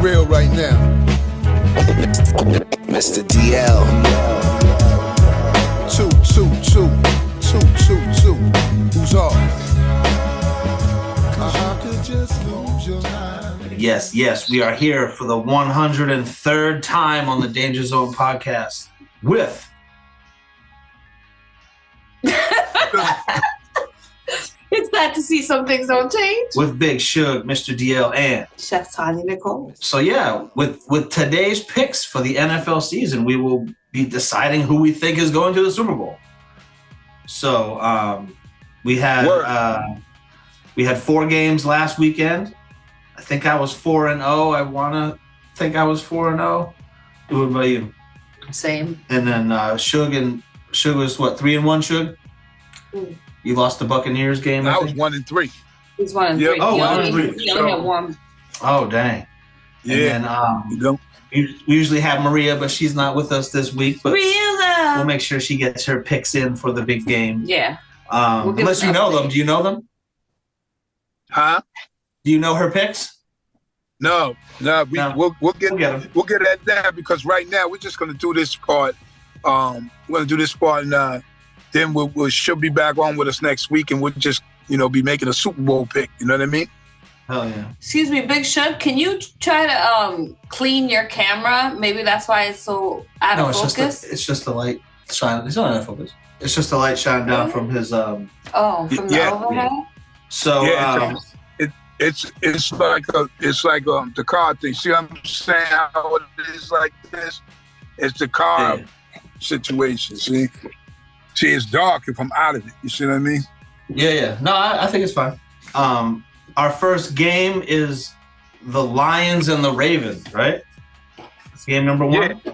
real right now. Mr. DL. 222, 222. Who's off? I could just lose your mind. Yes, we are here for the 103rd time on the Danger Zone podcast with It's sad to see some things don't change. with Big Shug, Mr. DL, and Chef Tanya Nicole. so yeah, with today's picks for the NFL season, we will be deciding who we think is going to the Super Bowl. So we had 4 games last weekend. I think I was 4-0. I want to think I was 4-0. What about you? Same. And then Shug was what, 3-1, Shug? Mm. You lost the Buccaneers game, I I was think? 1-3. He's 1 and Yep. 3. Oh, He 1 only- and 3. He only had one. Oh, dang. Yeah. And then You know? we usually have Maria, but she's not with us this week. But Real love. we'll make sure she gets her picks in for the big game. Yeah. We'll give Unless an you know update. them. Do you know them? Huh? Do you know her picks? No. No. We'll get We'll get 'em. We'll get at that because right now we're just gonna do this part. We're gonna do this part and then she'll be back on with us next week and we'll just, be making a Super Bowl pick. You know what I mean? Hell yeah. Excuse me, Big Shug, can you try to clean your camera? Maybe that's why it's so out No, of it's focus. just the light shine. It's not out of focus. It's just the light shine down from his. From the Yeah. overhead? So Yeah, it's like the car thing. See what I'm saying? How it is like this? It's the car situation. See, it's dark if I'm out of it. You see what I mean? yeah. No, I think it's fine. Our first game is the Lions and the Ravens, right? It's game number 1. Yeah.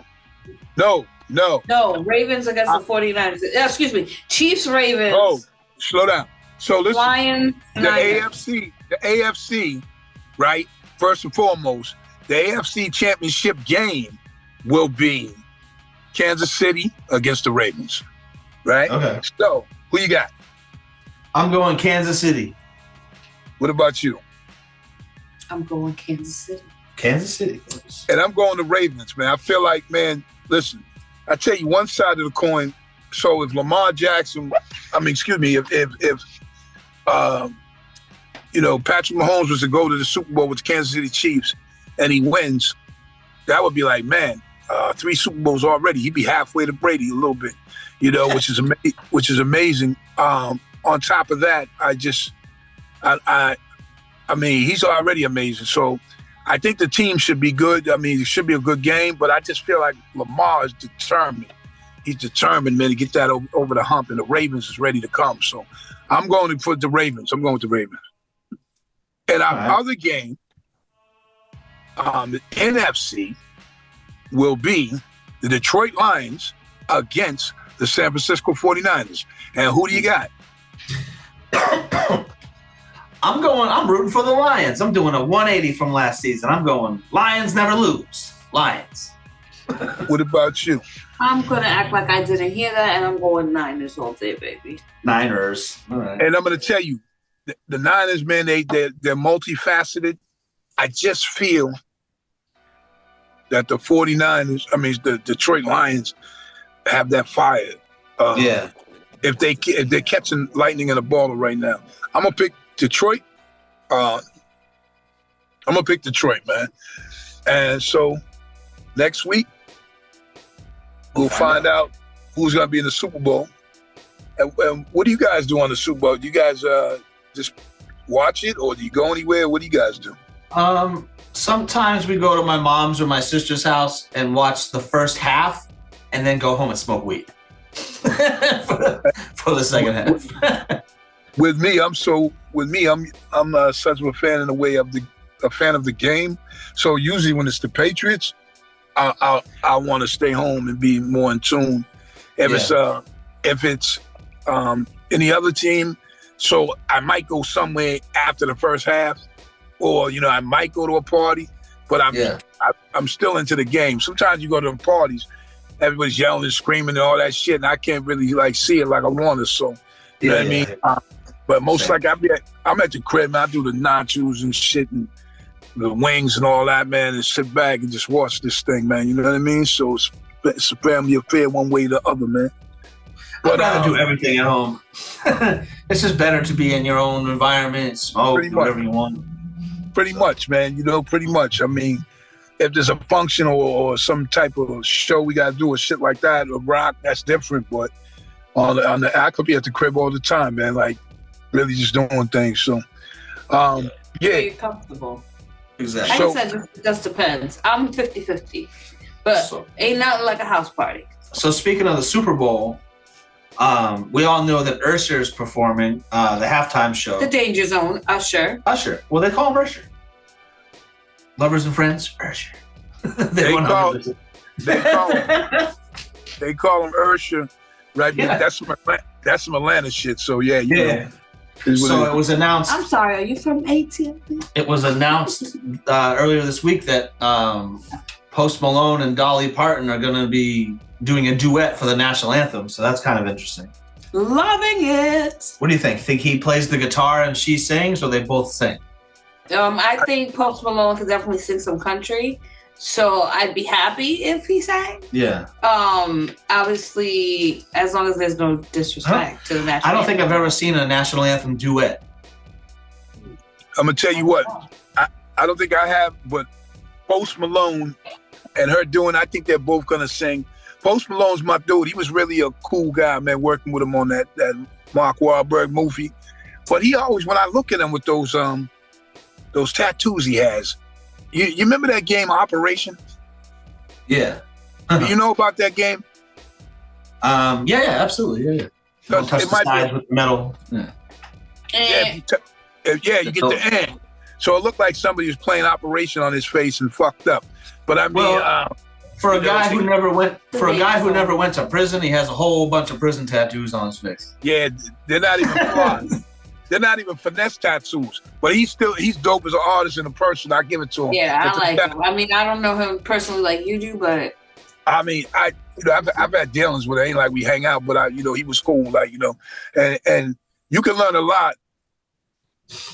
No. No, Ravens against the 49ers. Excuse me, Chiefs, Ravens. Oh, slow down. So listen. Lions, The Niners. AFC, right? First and foremost, the AFC Championship game will be Kansas City against the Ravens, right? Okay. So, who you got? I'm going Kansas City. What about you? I'm going Kansas City. Kansas City. And I'm going the Ravens, man. I feel like, man, listen, I tell you one side of the coin. So if Lamar Jackson, if Patrick Mahomes was to go to the Super Bowl with the Kansas City Chiefs and he wins, that would be like, man, 3 Super Bowls already. He'd be halfway to Brady a little bit, which is amazing. On top of that, he's already amazing. So I think the team should be good. I mean, it should be a good game, but I just feel like Lamar is determined. He's determined, man, to get that over the hump, and the Ravens is ready to come. So I'm going for the Ravens. I'm going with the Ravens. And our other game, the NFC, will be the Detroit Lions against the San Francisco 49ers. And who do you got? I'm rooting for the Lions. I'm doing a 180 from last season. I'm going Lions never lose. Lions. What about you? I'm going to act like I didn't hear that, and I'm going Niners all day, baby. Niners. All right. And I'm going to tell you, the Niners, man, they're multifaceted. I just feel that the 49ers, the Detroit Lions, have that fire. Yeah. If they're catching lightning in a ball right now, I'm gonna pick Detroit. I'm gonna pick Detroit, man. And so next week we'll find out who's gonna be in the Super Bowl. And what do you guys do on the Super Bowl? Do you guys just watch it, or do you go anywhere? What do you guys do? Sometimes we go to my mom's or my sister's house and watch the first half, and then go home and smoke weed for the second half. With me, I'm such a fan in the way of a fan of the game. So usually when it's the Patriots, I want to stay home and be more in tune. If it's any other team, so I might go somewhere after the first half, or I might go to a party, but I'm still into the game. Sometimes you go to parties, everybody's yelling and screaming and all that shit, and I can't really see it like I want to. So you know what I mean. But most likely I'm at the crib, man. I do the nachos and shit and the wings and all that, man, and sit back and just watch this thing, man. You know what I mean? So it's a family affair one way or the other, man. I'd rather do everything at home. It's just better to be in your own environment, smoke, do whatever you want. Pretty much, man. You know, pretty much. I mean, if there's a function or some type of show we got to do or shit like that, or rock, that's different. But I could be at the crib all the time, man, like really just doing things. So, yeah. Very comfortable. Exactly. Like I said, it just depends. I'm 50-50, but ain't nothing like a house party. So speaking of the Super Bowl, we all know that Usher is performing the halftime show. The Danger Zone, Usher. Usher. Well, they call him Usher. Lovers and Friends, Usher. They call him Usher, right? Yeah. That's some Atlanta shit. So yeah, you know. So it was announced. I'm sorry, are you from ATL? It was announced earlier this week that Post Malone and Dolly Parton are going to be doing a duet for the national anthem. So that's kind of interesting. Loving it. What do you think? Think he plays the guitar and she sings, or they both sing? I think Post Malone could definitely sing some country, so I'd be happy if he sang. Yeah. Obviously, as long as there's no disrespect to the national I don't think anthem. I've ever seen a national anthem duet. I'm gonna tell you what. I don't think I have, but Post Malone and her doing. I think they're both gonna sing. Post Malone's my dude. He was really a cool guy, man. Working with him on that Mark Wahlberg movie, but he always, when I look at him with those tattoos he has. You remember that game Operation? Yeah. Do you know about that game? Yeah, absolutely. Yeah. Don't touch the sides with the metal. Yeah. You get the end. So it looked like somebody was playing Operation on his face and fucked up. But I mean, for a guy who never went to prison, he has a whole bunch of prison tattoos on his face. Yeah, they're not even flaws. They're not even finesse tattoos. But he's dope as an artist and a person. I give it to him. Yeah, I like him. I mean, I don't know him personally like you do, but I mean, I've had dealings with it. Ain't like we hang out, but he was cool, like, and you can learn a lot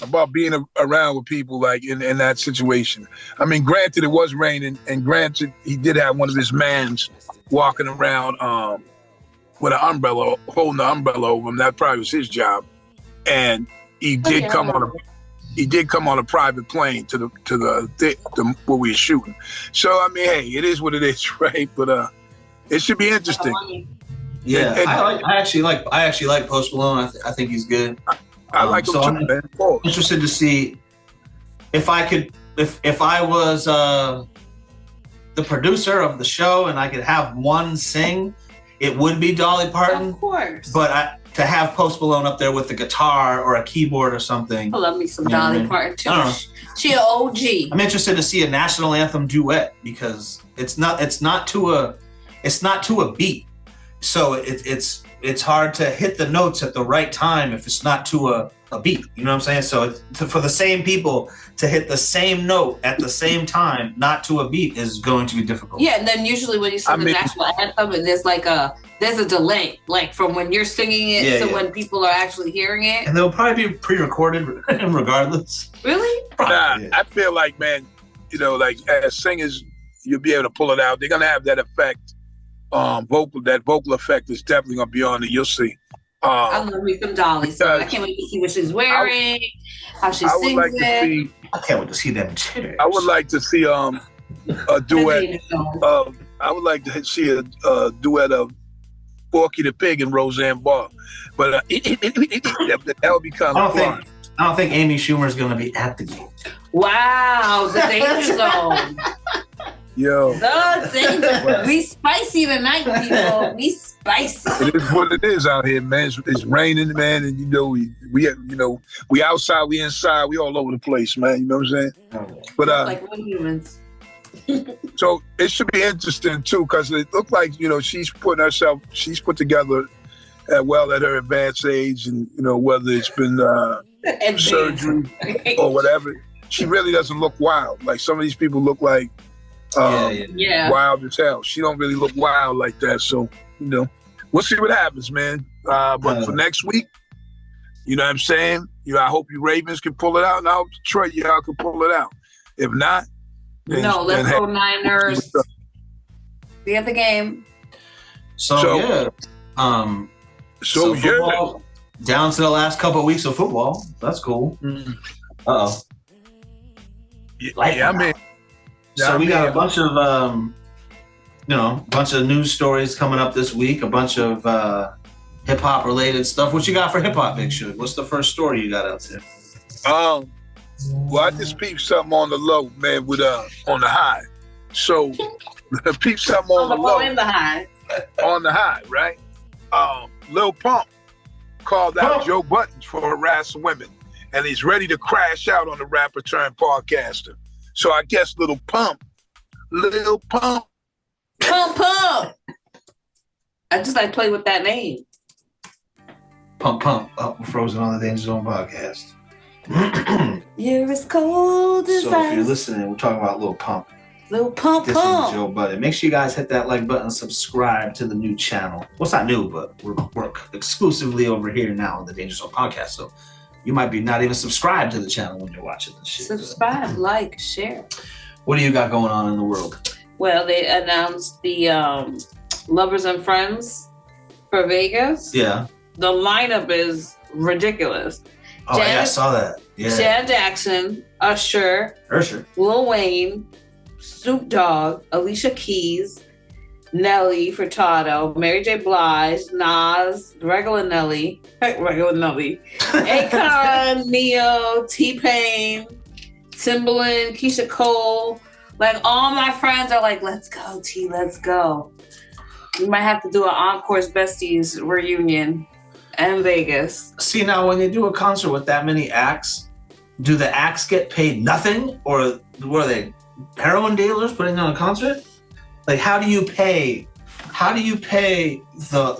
about being around with people like in that situation. I mean, granted, it was raining, and granted, he did have one of his mans walking around with an umbrella, holding the umbrella over him. That probably was his job, and he did come on a private plane to the where we were shooting. So I mean, hey, it is what it is, right? But it should be interesting. Yeah, I actually like Post Malone. I think he's good. I like him too, man. I'm interested to see if I was the producer of the show and I could have one sing, it would be Dolly Parton. Of course. But to have Post Malone up there with the guitar or a keyboard or something. I love me some Dolly Parton too. She an OG. I'm interested to see a national anthem duet because it's not to a beat. So it's hard to hit the notes at the right time if it's not to a beat. You know what I'm saying? So for the same people to hit the same note at the same time, not to a beat, is going to be difficult. Yeah, and then usually when you sing the national anthem, there's a delay, like from when you're singing it to when people are actually hearing it. And they'll probably be pre-recorded regardless. Really? Nah, I feel like, man, like as singers, you'll be able to pull it out. They're gonna have that effect. That vocal effect is definitely gonna be on it. You'll see. I love me some Dolly, so I can't wait to see what she's wearing, how she sings it. I can't wait to see them too. I would like to see a duet. I would like to see a duet of Porky the Pig and Roseanne Barr, but that would be kind of fun. I don't think Amy Schumer is going to be at the game. Wow, the Danger Zone. Yo. The Danger. We spicy tonight, people. We spicy. It is what it is out here, man. It's raining, man, and we outside, we inside, we all over the place, man. You know what I'm saying? But like one humans. So it should be interesting too, because it looked like she's put together well at her advanced age, and whether it's been surgery or whatever, she really doesn't look wild. Like some of these people look like wild as hell. She don't really look wild like that. So we'll see what happens, man. But for next week, you know what I'm saying? I hope you Ravens can pull it out, and I hope Detroit y'all can pull it out. If not, no, let's go Niners. We have the game. So yeah. Football, down to the last couple of weeks of football. That's cool. Uh-oh. Yeah, I mean. So we got a bunch of bunch of news stories coming up this week, a bunch of hip hop related stuff. What you got for hip hop, Big Shug? What's the first story you got out there? Well, I just peeped something on the low, man, with on the high. So peeped something on the low. In the high. On the high, right? Lil Pump called out Joe Budden for harassing women, and he's ready to crash out on the rapper turned podcaster. So I guess Lil Pump. Pump. I just like play with that name. Pump. Up Frozen on the Danger Zone podcast. You're as cold as ice. So if you're listening, we're talking about Lil Pump. Lil Pump. This is Joe Budden. Make sure you guys hit that like button, subscribe to the new channel. Well, it's not new, but we're exclusively over here now on the Danger Zone podcast. So you might be not even subscribed to the channel when you're watching this shit. Subscribe, like, share. What do you got going on in the world? Well, they announced the Lovers and Friends for Vegas. Yeah. The lineup is ridiculous. Oh, yeah, I saw that. Yeah. Janet Jackson, Usher, Lil Wayne, Snoop Dogg, Alicia Keys, Nelly Furtado, Mary J. Blige, Nas, regular Nelly, Akon, Neo, T-Pain, Timbaland, Keisha Cole. Like, all my friends are like, let's go, T, let's go. We might have to do an Encore's Besties reunion in Vegas. See, now when they do a concert with that many acts, do the acts get paid nothing? Or were they heroin dealers putting on a concert? Like, how do you pay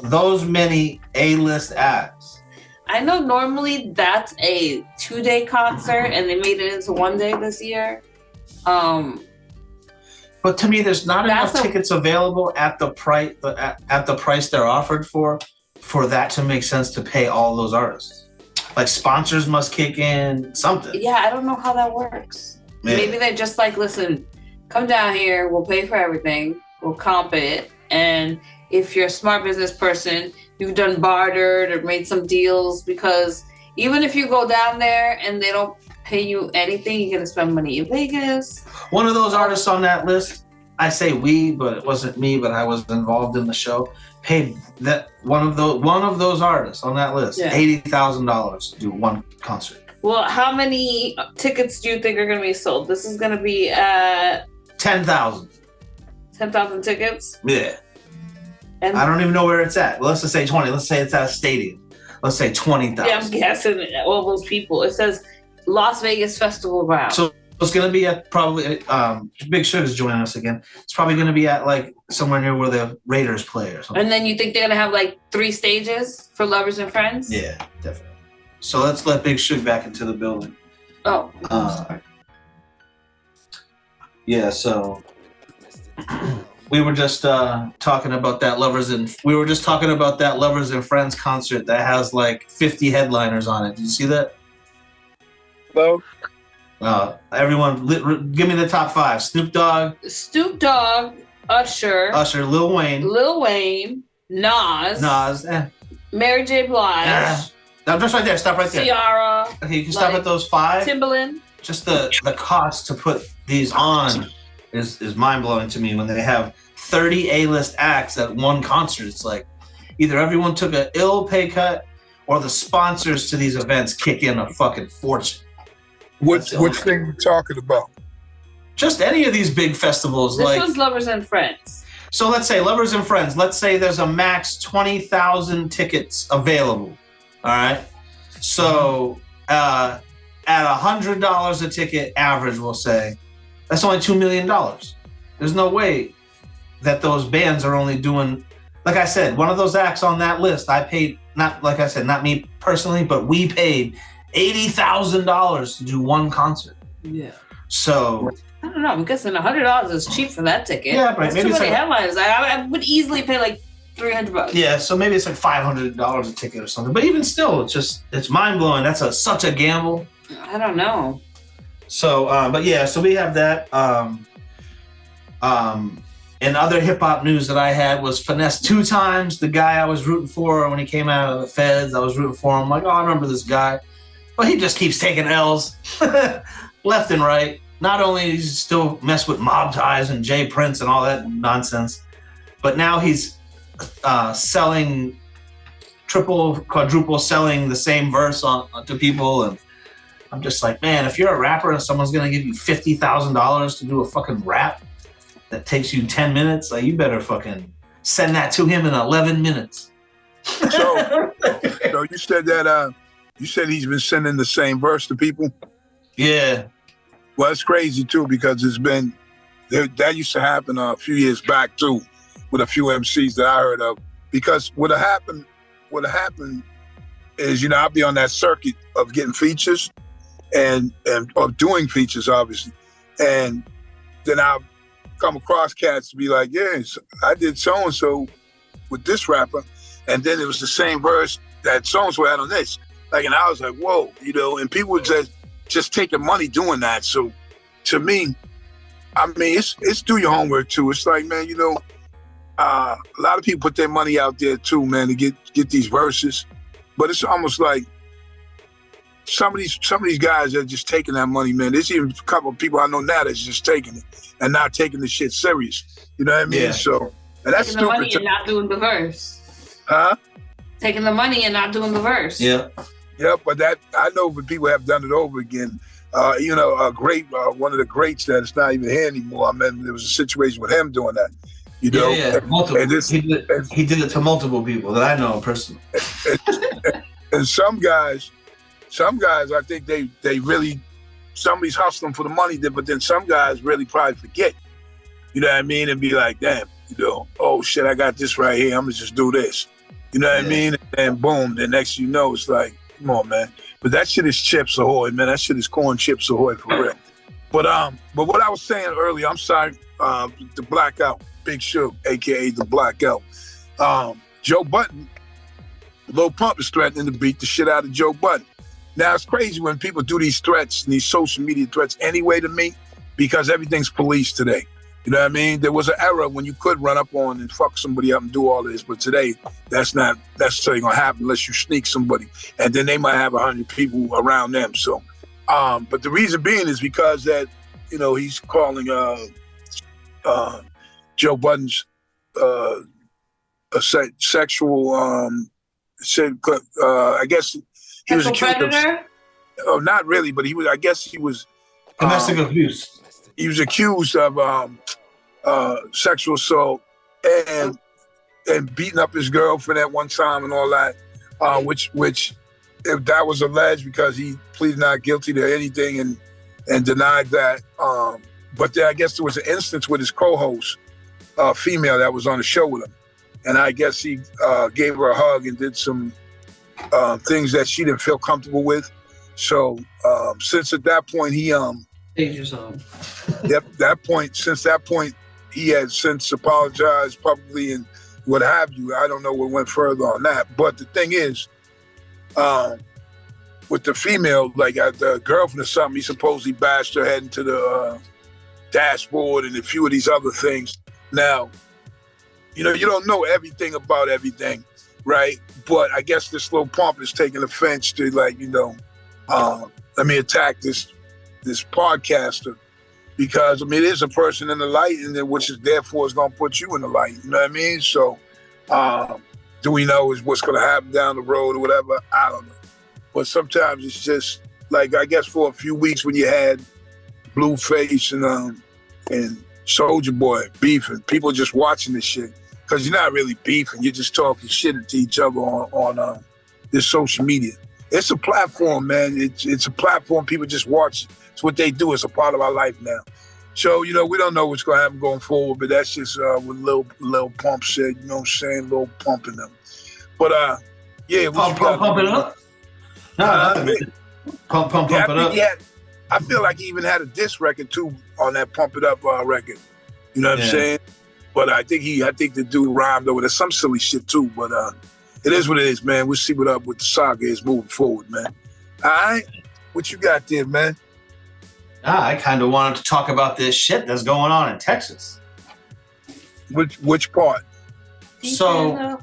those many A-list acts? I know normally that's a 2-day concert and they made it into 1 day this year. But to me, there's not enough tickets available at the price at the price they're offered for that to make sense to pay all those artists. Like, sponsors must kick in, something. Yeah, I don't know how that works. Yeah. Maybe they're just like, listen, come down here, we'll pay for everything, we'll comp it, and if you're a smart business person, you've done bartered or made some deals, because even if you go down there and they don't pay you anything, you're gonna spend money in Vegas. One of those artists on that list, I say we, but it wasn't me, but I was involved in the show, paid that one of those artists on that list $80,000 to do one concert. Well, how many tickets do you think are going to be sold? This is going to be at 10,000. 10,000 tickets? Yeah. And I don't even know where it's at. Well, let's just say 20. Let's say it's at a stadium. Let's say 20,000. Yeah, I'm guessing all those people. It says Las Vegas Festival Ground. So it's going to be at probably, Big Sugar's joining us again. It's probably going to be at like somewhere near where the Raiders play or something. And then you think they're going to have like 3 stages for Lovers and Friends? Yeah, definitely. So let's let Big Shug back into the building. Oh, I'm sorry. Yeah, so we were just talking about that Lovers and Friends concert that has like 50 headliners on it. Did you see that? Hello? Everyone, give me the top 5. Snoop Dogg, Usher, Lil Wayne, Nas, Mary J. Blige. I'm just right there. Stop right there. Ciara. Okay, you can stop at those 5. Timbaland. Just the cost to put these on is mind-blowing to me when they have 30 A-list acts at one concert. It's like either everyone took an ill pay cut or the sponsors to these events kick in a fucking fortune. Which thing are you talking about? Just any of these big festivals. This one's Lovers and Friends. So let's say Lovers and Friends. Let's say there's a max 20,000 tickets available. All right. So at $100 a ticket average, we'll say, that's only $2 million. There's no way that those bands are only doing, like I said, one of those acts on that list, I paid, not like I said, not me personally, but we paid $80,000 to do one concert. Yeah. So I don't know. I'm guessing $100 is cheap for that ticket. Yeah, right. Maybe too many headlines. I would easily pay like $300. Yeah, so maybe it's like $500 a ticket or something. But even still, it's mind blowing. That's such a gamble. I don't know. So, but yeah, so we have that. And other hip hop news that I had was Finesse 2 Times, the guy I was rooting for when he came out of the feds. I was rooting for him. I'm like, oh, I remember this guy. But he just keeps taking L's left and right. Not only does he still mess with mob ties and Jay Prince and all that nonsense, but now he's selling triple, quadruple selling the same verse to people. And I'm just like, man, if you're a rapper and someone's going to give you $50,000 to do a fucking rap that takes you 10 minutes, like, you better fucking send that to him in 11 minutes. So you said that you said he's been sending the same verse to people. Yeah. Well, it's crazy too, because it's been that used to happen a few years back too, with a few MCs that I heard of. Because what happened is, I'll be on that circuit of getting features and of doing features, obviously, and then I'll come across cats to be like, yes, I did so and so with this rapper, and then it was the same verse that so and so had on this. Like, and I was like, whoa, and people were just taking money doing that. So to me, I mean, it's do your homework too. It's like, man, a lot of people put their money out there too, man, to get these verses. But it's almost like some of these guys are just taking that money, man. There's even a couple of people I know now that's just taking it and not taking the shit serious. You know what I mean? Yeah. So, and that's taking the money stupid. and not doing the verse. Huh? Taking the money and not doing the verse. Yeah. Yeah, but that I know when people have done it over again. A great one of the greats that is not even here anymore. I mean, there was a situation with him doing that. Yeah. Multiple. And He did it to multiple people that I know personally. And some guys, I think they really, somebody's hustling for the money, but then some guys really probably forget. You know what I mean? And be like, damn, oh shit, I got this right here. I'm gonna just do this. You know what I mean? And boom, the next you know, it's like, come on, man. But that shit is Chips Ahoy, man. That shit is corn Chips Ahoy for real. But what I was saying earlier, I'm sorry, the Blackout, Big Shook, aka the Blackout. Joe Budden, Lil Pump is threatening to beat the shit out of Joe Budden. Now it's crazy when people do these threats and these social media threats anyway to me, because everything's police today. You know what I mean? There was an era when you could run up on and fuck somebody up and do all this, but today that's not necessarily gonna happen unless you sneak somebody, and then they might have 100 people around them. So, but the reason being is because that he's calling Joe Budden's a sexual I guess he was accused predator? of not really, but I guess he was Domestic abuse. He was accused of sexual assault and beating up his girlfriend at one time and all that, which if that was alleged, because he pleaded not guilty to anything and denied that. But then I guess there was an instance with his co-host, female that was on the show with him, and I guess he gave her a hug and did some things that she didn't feel comfortable with. So since at that point he since that point, he has since apologized publicly and what have you. I don't know what went further on that. But the thing is, with the female, like the girlfriend or something, he supposedly bashed her head into the dashboard and a few of these other things. Now, you don't know everything about everything, right? But I guess this Lil Pump is taking offense to, like, let me attack this podcaster, because it is a person in the light, and then which is therefore is going to put you in the light. You know what I mean? So, do we know is what's going to happen down the road or whatever? I don't know. But sometimes it's just like, I guess for a few weeks when you had Blueface and Soulja Boy beefing, people just watching this shit, because you're not really beefing, you're just talking shit to each other on this social media. It's a platform, man. It's a platform. People just watch. It's what they do. It's a part of our life now. So, we don't know what's going to happen going forward, but that's just what Lil Pump said, you know what I'm saying? Lil Pump in them. But, yeah. Pump it up? Pump it up. I feel like he even had a diss record, too, on that Pump It Up record. You know what I'm saying? But I think the dude rhymed over there. Some silly shit, too, but it is what it is, man. We'll see what the saga is moving forward, man. All right? What you got there, man? I kind of wanted to talk about this shit that's going on in Texas. Which part? So,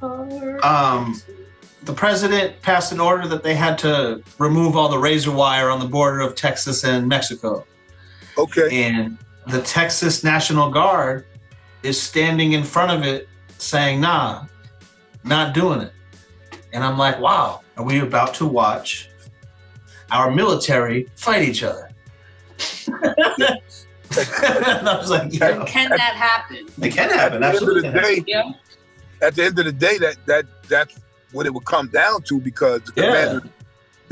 the president passed an order that they had to remove all the razor wire on the border of Texas and Mexico. Okay. And the Texas National Guard is standing in front of it saying, nah, not doing it. And I'm like, wow, are we about to watch our military fight each other? And I was like, yeah, Can that happen? it can happen. Absolutely. Yeah. At the end of the day, that's what it would come down to, because the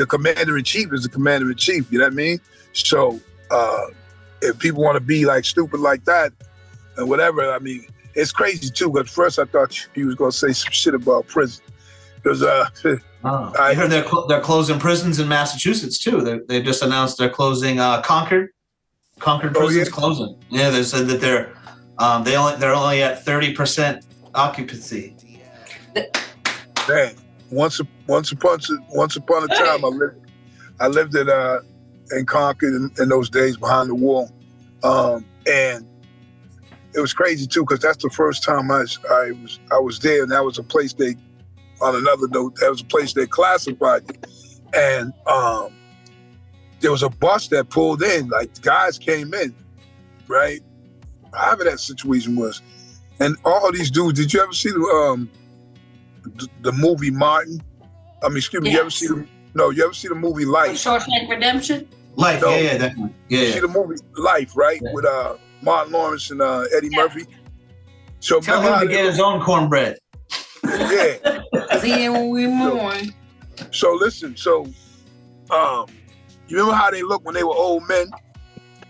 commander in chief is the commander in chief. You know what I mean? So if people want to be like stupid like that and whatever, I mean, it's crazy too. Because first I thought you was gonna say some shit about prison, because I heard they're closing prisons in Massachusetts too. They just announced they're closing Concord prison's closing. Yeah, they said that they're only at 30% occupancy. Man, once upon a time, I lived in Concord in those days behind the wall, and it was crazy too, because that's the first time I was there, and that was a place they, on another note, that was a place they classified it, and there was a bus that pulled in, like the guys came in, right? However that situation was, and all these dudes. Did you ever see the movie Martin? I mean, excuse me. Yes. You ever see you ever see the movie Life? Shawshank Redemption? Life, No. yeah, definitely. You see the movie Life, right? Yeah. With Martin Lawrence and Eddie Murphy. So Tell remember him to get his own cornbread. yeah. See you when we mourn. So listen. So you remember how they looked when they were old men?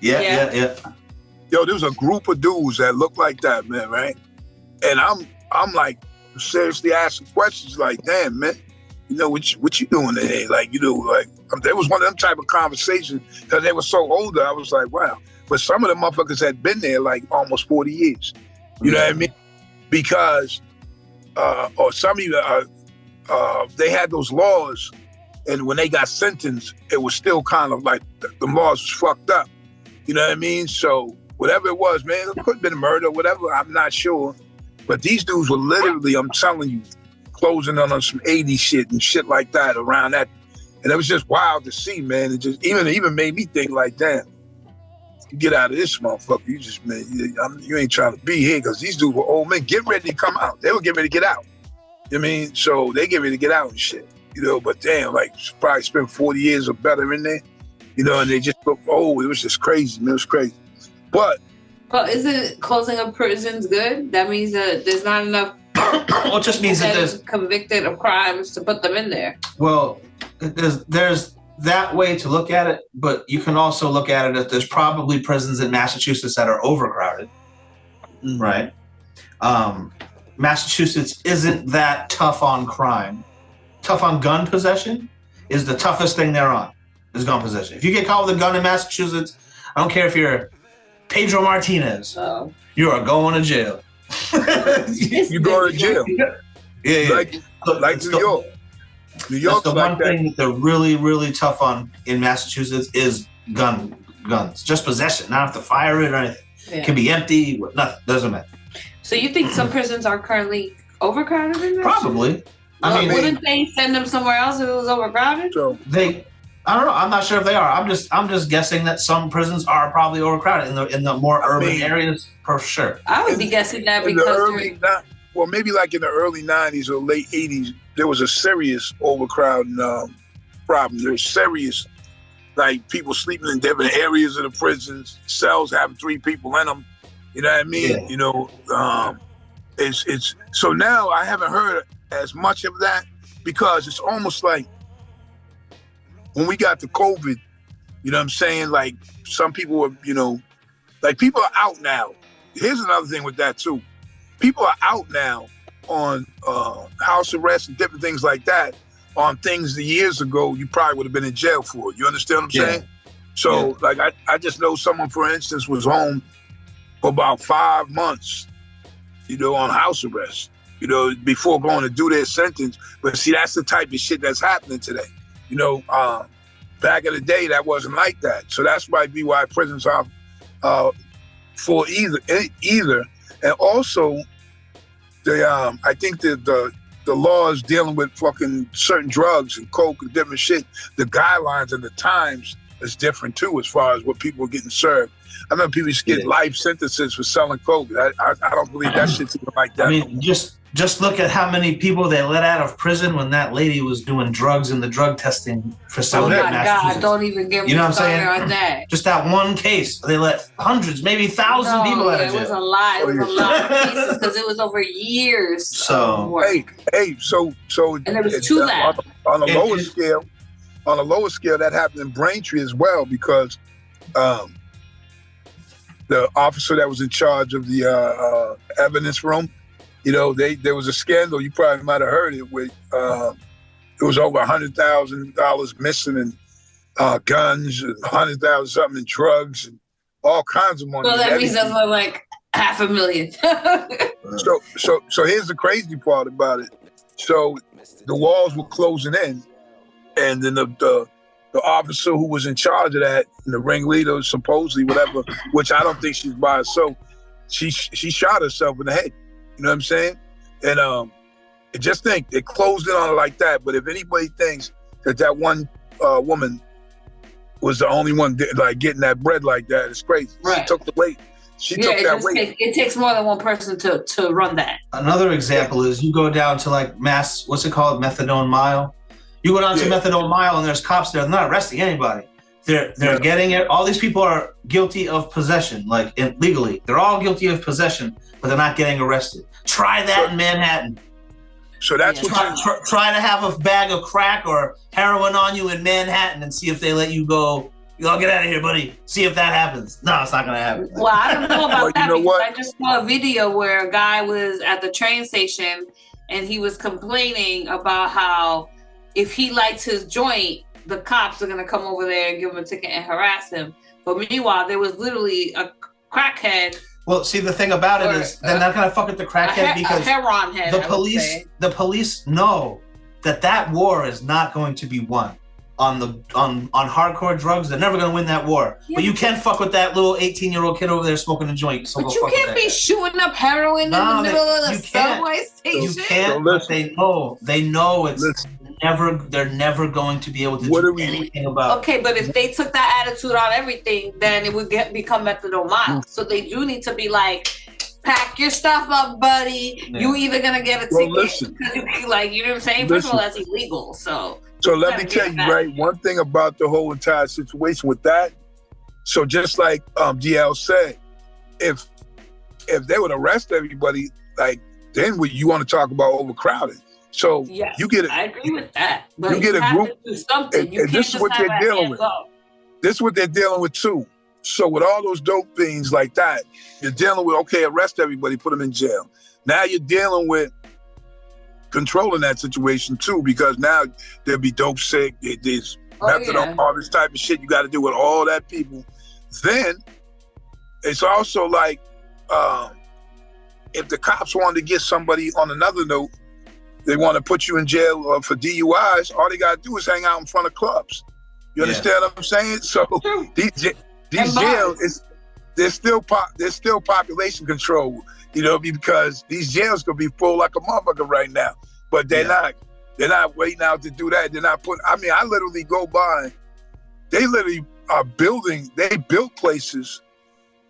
Yeah. Yo, there was a group of dudes that looked like that, man, right? And I'm like seriously asking questions, like, damn, man, you know what you doing today? Like, you know, like there was one of them type of conversations, because they were so older. I was like, wow. But some of the motherfuckers had been there like almost 40 years. You know what I mean? Because or some of you, they had those laws, and when they got sentenced, it was still kind of like the laws was fucked up. You know what I mean? So whatever it was, man, it could have been murder, whatever, I'm not sure. But these dudes were literally, I'm telling you, closing on some 80 shit and shit like that around that. And it was just wild to see, man. It just even made me think like, damn, you get out of this motherfucker. You just, man, you ain't trying to be here, because these dudes were old men getting ready to come out. They were getting ready to get out. You know what I mean? So they get ready to get out and shit. You know, but damn, like probably spent 40 years or better in there. You know, and they just look old. It was just crazy, man. It was crazy. But Isn't closing of prisons good? That means that there's not enough Well, it just means that people there's convicted of crimes to put them in there. Well, there's that way to look at it, but you can also look at it as there's probably prisons in Massachusetts that are overcrowded, right? Massachusetts isn't that tough on crime. Tough on gun possession is the toughest thing they're on, is gun possession. If you get caught with a gun in Massachusetts, I don't care if you're Pedro Martinez, you are going to jail. you go to jail. Yeah. Like New York. New York's That's the like one that. thing that they're really, really tough on in Massachusetts is guns. Just possession, not have to fire it or anything. It can be empty, nothing, doesn't matter. So you think some prisons are currently overcrowded in this? Probably. I mean, wouldn't they send them somewhere else if it was overcrowded? So I don't know. I'm not sure if they are. I'm just guessing that some prisons are probably overcrowded in the more urban areas, for sure. I would be guessing that in the because early, well, maybe like in the early 90s or late 80s, there was a serious overcrowding problem. There's serious, like people sleeping in different areas of the prisons, cells having 3 people in them. You know what I mean? Yeah. You know, it's so now I haven't heard as much of that, because it's almost like when we got the COVID, you know what I'm saying? Like some people were, you know, like people are out now. Here's another thing with that too. People are out now on house arrest and different things like that, on things that years ago you probably would have been in jail for. You understand what I'm saying? So like I just know someone, for instance, was home for about 5 months, you know, on house arrest, you know, before going to do their sentence. But see, that's the type of shit that's happening today. You know, back in the day, that wasn't like that. So that's might be why prisons are for either. And also, I think that the laws dealing with fucking certain drugs and coke and different shit, the guidelines and the times is different too, as far as what people are getting served. I know people used to get life sentences for selling coke. I don't believe that shit's even like that. I mean, just look at how many people they let out of prison when that lady was doing drugs in the drug testing facility. Oh my God! Don't even get me started on that. Just that one case, they let hundreds, maybe thousands people out of jail. It was a lot. It was a lot of cases because it was over years. So so and there was two left on a lower scale. On a lower scale, that happened in Braintree as well because the officer that was in charge of the evidence room, you know, there was a scandal. You probably might have heard it. With it was over $100,000 missing in guns, and $100,000 something in drugs, and all kinds of money. So that means that's like $500,000. So here's the crazy part about it. So the walls were closing in, and then the officer who was in charge of that, and the ringleader, supposedly, whatever, which I don't think she's by herself, she shot herself in the head. You know what I'm saying? And just think, they closed in on her like that. But if anybody thinks that one woman was the only one like getting that bread like that, it's crazy. Right. She took the weight. She took that weight. It takes more than one person to run that. Another example is you go down to like what's it called? Methadone Mile. You go down to Methadone Mile and there's cops there. They're not arresting anybody. They're getting it. All these people are guilty of possession, like legally. They're all guilty of possession, but they're not getting arrested. Try that in Manhattan. So that's what try to have a bag of crack or heroin on you in Manhattan and see if they let you go. Y'all get out of here, buddy. See if that happens. No, it's not gonna happen. Well, I don't know about that because I just saw a video where a guy was at the train station and he was complaining about how if he lights his joint, the cops are gonna come over there and give him a ticket and harass him. But meanwhile, there was literally a crackhead. Well, see, the thing about it is they're not gonna fuck with the crackhead because heroin head, the police know that war is not going to be won on hardcore drugs. They're never gonna win that war. Yeah. But you can't fuck with that little 18-year-old kid over there smoking a joint. So but you can't be shooting up heroin in the middle of the subway station. You can't. But they know it's. They're never going to be able to do anything about it. Okay, but if they took that attitude on everything, then it would become Methadone Mile. So they do need to be like, pack your stuff up, buddy. Yeah. You either gonna get a ticket because you know what I'm saying? First of all, that's illegal. So let me tell you, right, one thing about the whole entire situation with that. So just like DL said, if they would arrest everybody, like then you want to talk about overcrowding. So you get it. I agree with that. But you get a group, to do something. And this is what they're dealing with. This is what they're dealing with too. So with all those dope things like that, you're dealing with arrest everybody, put them in jail. Now you're dealing with controlling that situation too, because now there'll be dope sick. There's methadone, all this type of shit you got to do with all that people. Then it's also like if the cops wanted to get somebody on another note. They want to put you in jail for DUIs. All they got to do is hang out in front of clubs. You understand what I'm saying? So these jails, there's still population control. You know, because these jails could be full like a motherfucker right now. But they're not. They're not waiting out to do that. They're not putting. I mean, I literally go by. They literally are building. They built places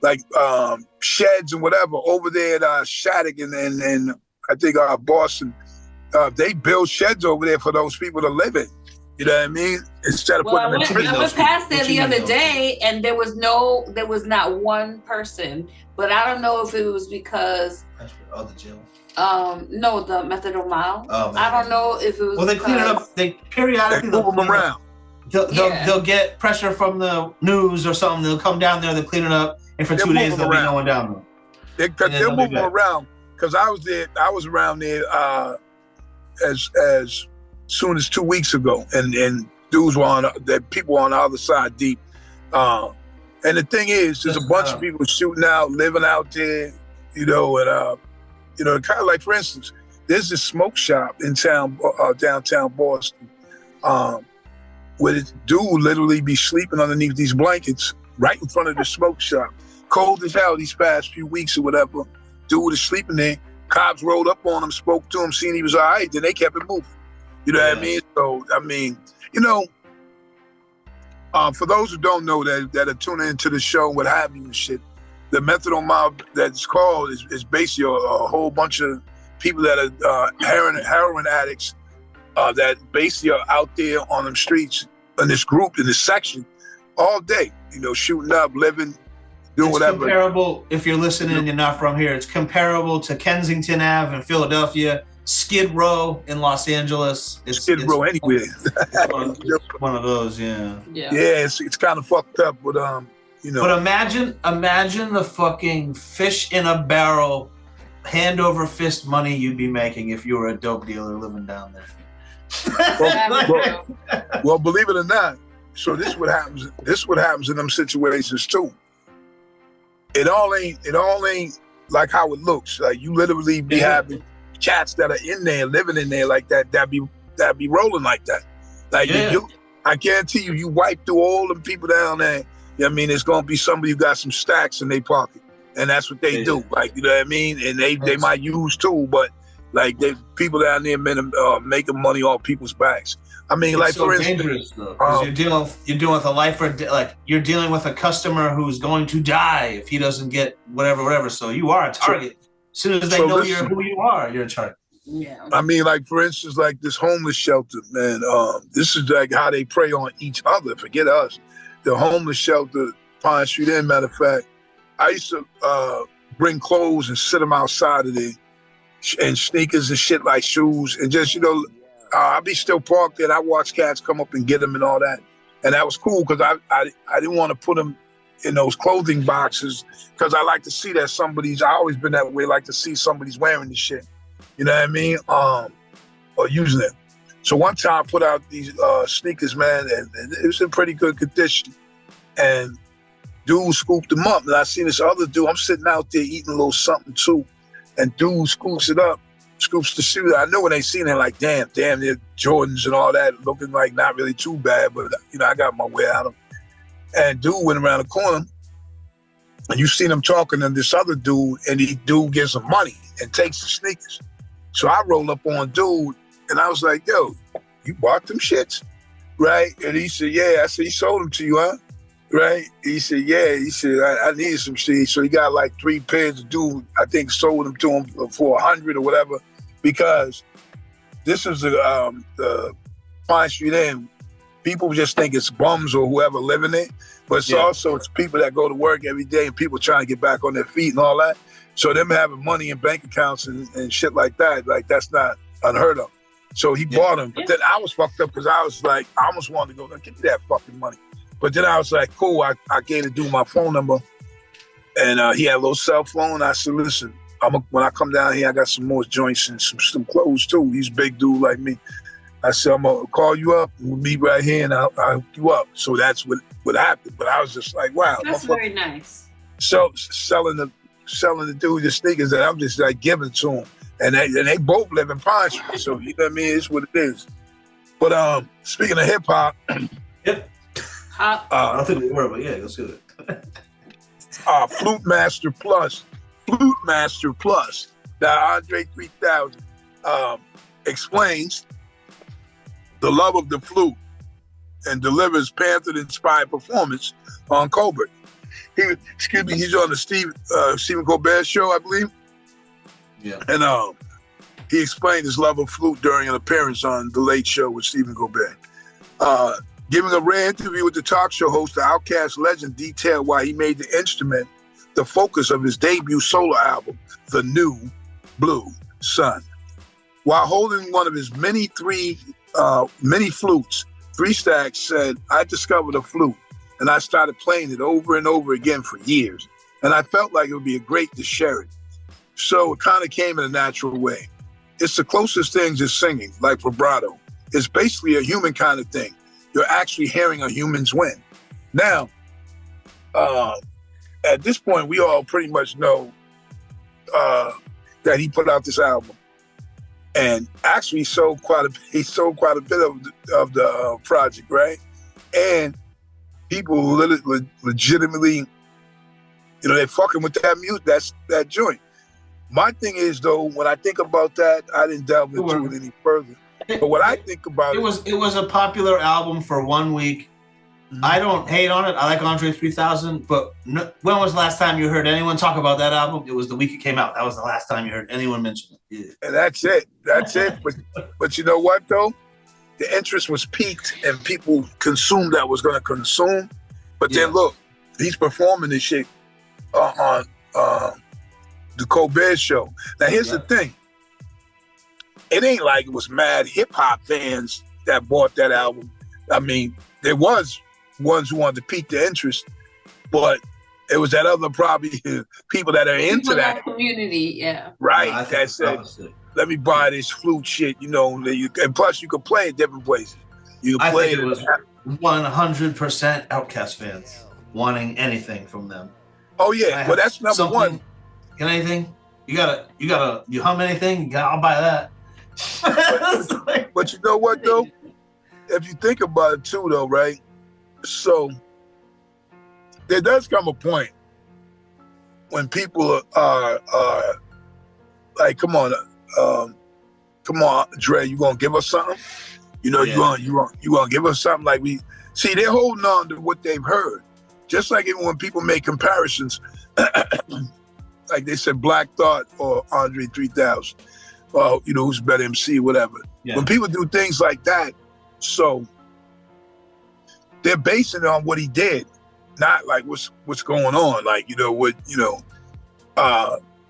like sheds and whatever over there at Shattuck and I think Boston. They build sheds over there for those people to live in. You know what I mean? Instead of putting them in prison. I went past there the other day, and there was not one person. But I don't know if it was because the jail. No, the Methadone Mile. I don't know if it was. Well, they clean it up. They periodically move them around. They'll get pressure from the news or something. They'll come down there. They'll clean it up, and for 2 days there'll be no one down there. They'll move them around. Because I was there. I was around there. As soon as 2 weeks ago, and dudes were people were on the other side deep. And the thing is, there's a bunch of people shooting out, living out there, you know, and kind of like, for instance, there's this smoke shop in town, downtown Boston, where this dude literally be sleeping underneath these blankets right in front of the smoke shop. Cold as hell these past few weeks or whatever. Dude is sleeping there. Cops rolled up on him, spoke to him, seen he was all right, then they kept it moving. You know what I mean? So, I mean, you know, for those who don't know that are tuning into the show and what have you and shit, the methadone mob that's called is basically a whole bunch of people that are heroin addicts that basically are out there on them streets in this group, in this section, all day, you know, shooting up, living, doing whatever. It's comparable, if you're listening and you're not from here, it's comparable to Kensington Ave in Philadelphia, Skid Row in Los Angeles. Skid Row anywhere. It's one of those, yeah. Yeah. Yeah, it's kind of fucked up, but you know. But imagine the fucking fish in a barrel, hand over fist money you'd be making if you were a dope dealer living down there. Well, believe it or not, so this what happens. This what happens in them situations too. It all ain't like how it looks. Like you literally be having cats that are in there, living in there like that be rolling like that. Like I guarantee you wipe through all them people down there. You know what I mean, it's gonna be somebody who got some stacks in their pocket, and that's what they do. Like, you know what I mean, and they might use too, but like they people down there making money off people's backs. I mean, it's like so for instance, dangerous though, 'cause you're dealing with a life or like you're dealing with a customer who's going to die if he doesn't get whatever. So you are a target. As soon as they know who you are, you're a target. Yeah. I mean, like for instance, like this homeless shelter, man. This is like how they prey on each other. Forget us. The homeless shelter, Pine Street Inn. Matter of fact, I used to bring clothes and sit them outside of there, and sneakers and shit like shoes, and just I'd be still parked there. And I watch cats come up and get them and all that, and that was cool because I didn't want to put them in those clothing boxes because I like to see that somebody's. I always been that way. Like to see somebody's wearing this shit. You know what I mean? Or using it. So one time I put out these sneakers, man, and it was in pretty good condition. And dude scooped them up. And I seen this other dude. I'm sitting out there eating a little something too. And dude scoops it up, scoops the shoe. I know when they seen it, like, damn, they're Jordans and all that, looking like not really too bad, but I got my way out of them. And dude went around the corner, and you seen him talking to this other dude, and the dude gives him money and takes the sneakers. So I roll up on dude, and I was like, yo, you bought them shits? Right? And he said, yeah. I said, he sold them to you, huh? Right? He said, yeah. He said, I needed some shit. So he got like 3 pairs. The dude, I think, sold them to him for $100 or whatever, because this is the Pine Street Inn. People just think it's bums or whoever living there, but it's also it's people that go to work every day and people trying to get back on their feet and all that. So them having money in bank accounts and shit like that, like that's not unheard of. So he bought them. But then I was fucked up because I was like, I almost wanted to go, give me that fucking money. But then I was like, cool, I gave the dude my phone number. And he had a little cell phone. I said, listen, when I come down here, I got some more joints and some clothes too. He's a big dude like me. I said, I'm going to call you up. We'll meet right here and I'll hook you up. So that's what happened. But I was just like, wow. That's very nice. So selling the dude the sneakers that I'm just like giving to him. And they both live in Pine Street. So you know what I mean? It's what it is. But speaking of hip hop. Yep. I don't think we were, but yeah, let's do it. Flute Master Plus, the Andre 3000 explains the love of the flute and delivers Panther-inspired performance on Colbert. He's on the Stephen Colbert show, I believe. Yeah. And he explained his love of flute during an appearance on The Late Show with Stephen Colbert. Giving a rare interview with the talk show host, the Outkast legend detailed why he made the instrument the focus of his debut solo album, The New Blue Sun. While holding one of his many flutes, Three Stacks said, I discovered a flute and I started playing it over and over again for years. And I felt like it would be great to share it. So it kind of came in a natural way. It's the closest thing to singing, like vibrato. It's basically a human kind of thing. You're actually hearing a human's win. Now, at this point, we all pretty much know that he put out this album, and actually he sold quite a bit of the project, right? and people legitimately, they're fucking with that music, that joint. My thing is though, when I think about that, I didn't delve into it any further. But what I think about it was a popular album for 1 week. Mm-hmm. I don't hate on it. I like Andre 3000, but when was the last time you heard anyone talk about that album? It was the week it came out. That was the last time you heard anyone mention it. Yeah. And that's it. But you know what though? The interest was peaked and people consumed that was going to consume. But then look, he's performing this shit on the Colbert Show. Now here's the thing. It ain't like it was mad hip hop fans that bought that album. I mean, there was ones who wanted to pique their interest, but it was that other probably people that are into that community, yeah. Right. That said, let me buy this flute shit, and plus you could play in different places. You could play it was 100% Outkast fans wanting anything from them. Oh yeah, well that's number one. Can anything? You hum anything? I'll buy that. But you know what though? If you think about it too though, right? So there does come a point when people are like, come on, Dre, you gonna give us something? You gonna give us something? Like they're holding on to what they've heard. Just like even when people make comparisons, like they said Black Thought or Andre 3000, well, who's better MC, whatever. Yeah. When people do things like that, so they're basing it on what he did, not like what's going on, like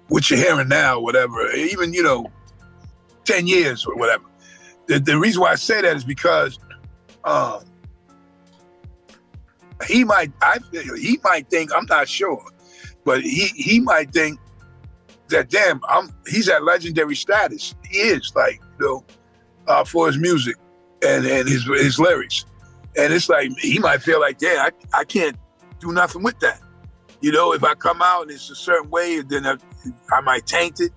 what you're hearing now, whatever. Even 10 years or whatever. The reason why I say that is because he might think, I'm not sure, but he might think that damn, he's at legendary status. He is, like, for his music and his lyrics. And it's like, he might feel like, damn, I can't do nothing with that. If I come out and it's a certain way, then I might taint it.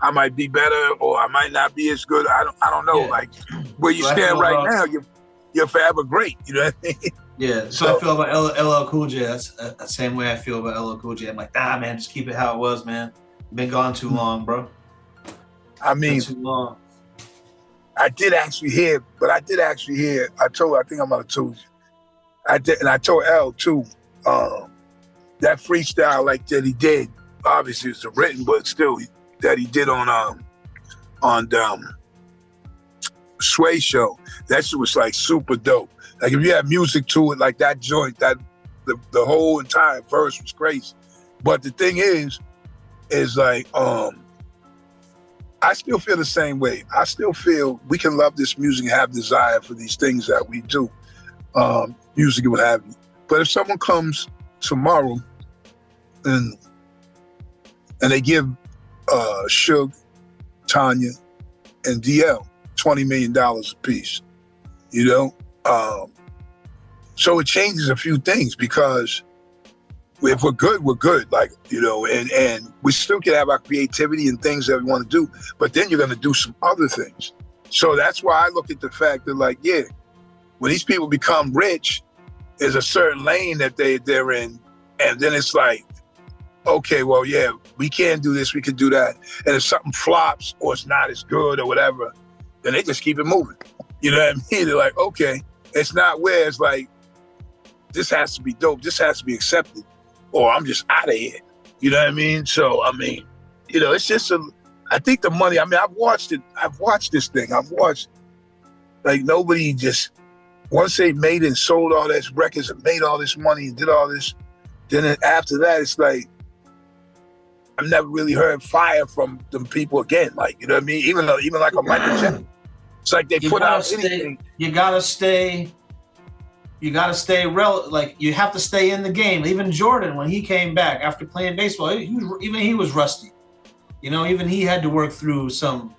I might be better, or I might not be as good. I don't know. Yeah. Like where you stand right now, you're forever great. You know what I mean? Yeah. So I feel about LL Cool J. That's the same way I feel about LL Cool J. I'm like, nah, man, just keep it how it was, man. Been gone too long, bro. I mean, too long. I did actually hear. I think I might have told you. I did, and I told L too. That freestyle like that he did, obviously it's written, but still that he did on Sway Show. That shit was like super dope. Like if you had music to it, like that joint, that the whole entire verse was crazy. But the thing is like I still feel the same way. I still feel we can love this music and have desire for these things that we do, music and what have you. But if someone comes tomorrow and they give Suge, Tanya, and DL $20 million a piece, so it changes a few things, because if we're good, we're good. Like, and we still can have our creativity and things that we want to do, but then you're going to do some other things. So that's why I look at the fact that, like, yeah, when these people become rich, there's a certain lane that they're in, and then it's like, okay, well, yeah, we can do this, we can do that. And if something flops or it's not as good or whatever, then they just keep it moving. You know what I mean? They're like, okay, it's not where it's like, this has to be dope, this has to be accepted, or I'm just out of here. You know what I mean? So, I mean, it's just I think the money, I mean, I've watched this thing. I've watched, like, nobody just, once they made and sold all these records and made all this money and did all this, then after that, it's like, I've never really heard fire from them people again. Like, you know what I mean? Even like a Michael Jackson. It's like they put out anything. You gotta stay like, you have to stay in the game. Even Jordan, when he came back after playing baseball, he was rusty. Even he had to work through some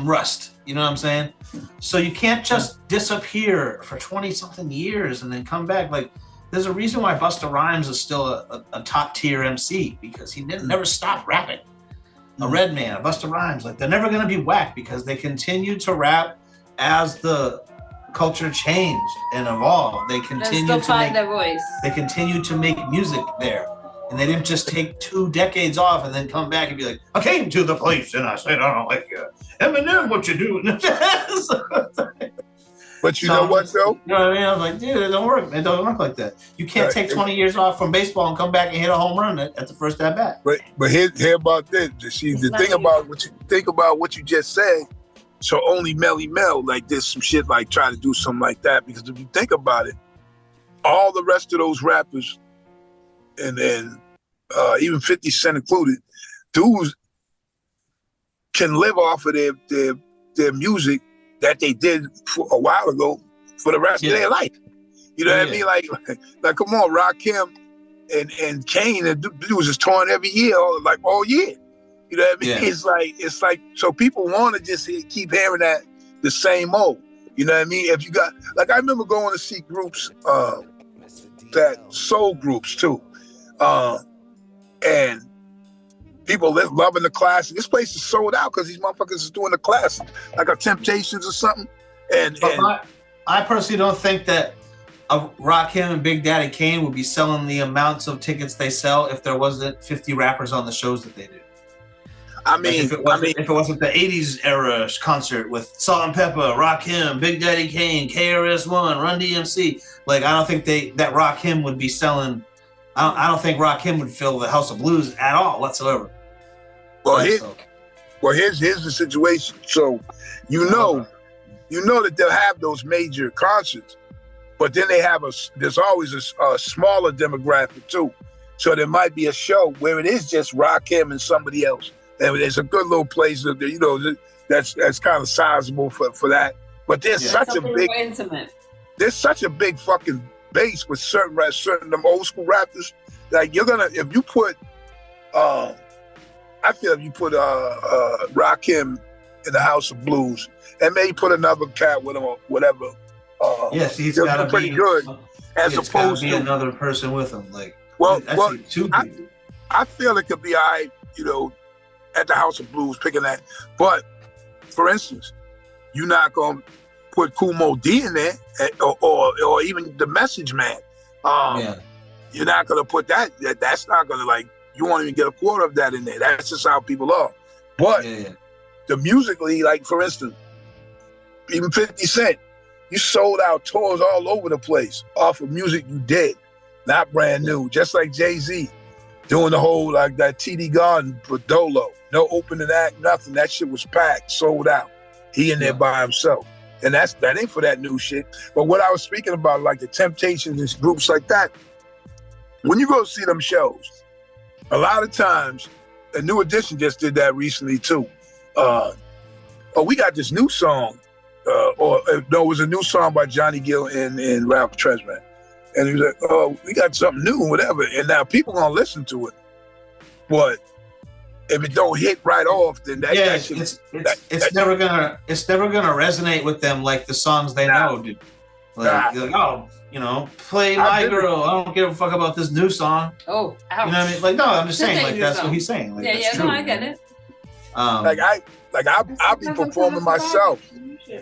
rust. You know what I'm saying? So you can't just disappear for 20-something years and then come back. Like, there's a reason why Busta Rhymes is still a top tier MC, because he never stopped rapping. A Redman, a Busta Rhymes, like, they're never gonna be whack because they continue to rap as the culture changed and evolved. They They continue still to find make their voice. they continue to make music there. And they didn't just take 2 decades off and then come back and be like, I came to the place and I said, I don't like you. Eminem, what you doing? But you know what though? You know what I mean? I was like, dude, it don't work. It doesn't work like that. You can't take 20 years off from baseball and come back and hit a home run at the first at bat. But hear about this. See, the thing about what you just said. So only Melly Mel like did some shit like try to do something like that, because if you think about it, all the rest of those rappers and even 50 Cent included, dudes can live off of their music that they did for a while ago for the rest of their life. You know what I mean? Like come on, Rakim and Kane, and dudes is touring every year, all year. You know what I mean? Yeah. It's like so people want to just keep hearing that the same old. You know what I mean? If you got like I remember going to see groups that soul groups too, and people loving the classic. This place is sold out because these motherfuckers is doing the classic, like a Temptations or something. And I personally don't think that Rakim and Big Daddy Kane would be selling the amounts of tickets they sell if there wasn't 50 rappers on the shows that they do. I mean, if it wasn't the 80s era concert with Salt and Pepper, Rakim, Big Daddy Kane, KRS-One, Run DMC, like I don't think that Rakim would be selling. I don't think Rakim would fill the House of Blues at all whatsoever. Well, here's the situation. So, you know that they'll have those major concerts, but then there's always a smaller demographic too. So there might be a show where it is just Rakim and somebody else, and there's a good little place that that's kind of sizable for that. But there's such a big intimate. There's such a big fucking base with certain them old school rappers. Like if you put I feel if you put Rakim in the House of Blues and maybe put another cat with him or whatever. Yes, he's got to be pretty good. As opposed to another person with him. Like, I feel it could be I, at the House of Blues picking that. But for instance, you're not gonna put Kool Moe Dee in there, or even the Message Man. You're not gonna put that. That's not gonna you won't even get a quarter of that in there. That's just how people are. But the musically, like for instance, even 50 Cent, you sold out tours all over the place off of music you did, not brand new. Just like Jay-Z doing the whole that TD Garden for Dolo, no opening act, nothing. That shit was packed, sold out. He in there by himself, and that ain't for that new shit. But what I was speaking about, like the Temptations and groups like that, when you go see them shows, a lot of times, a New Edition just did that recently too. We got this new song, it was a new song by Johnny Gill and Ralph Tresvant. And he was like, we got something new, whatever. And now people gonna listen to it. But if it don't hit right off, then it's never gonna resonate with them like the songs they know, dude. Play My Girl. I don't give a fuck about this new song. Oh, ouch. You know what I mean? Like, no, I'm just saying, like that's what he's saying. Like, that's true, no, I get it. I'll be performing myself.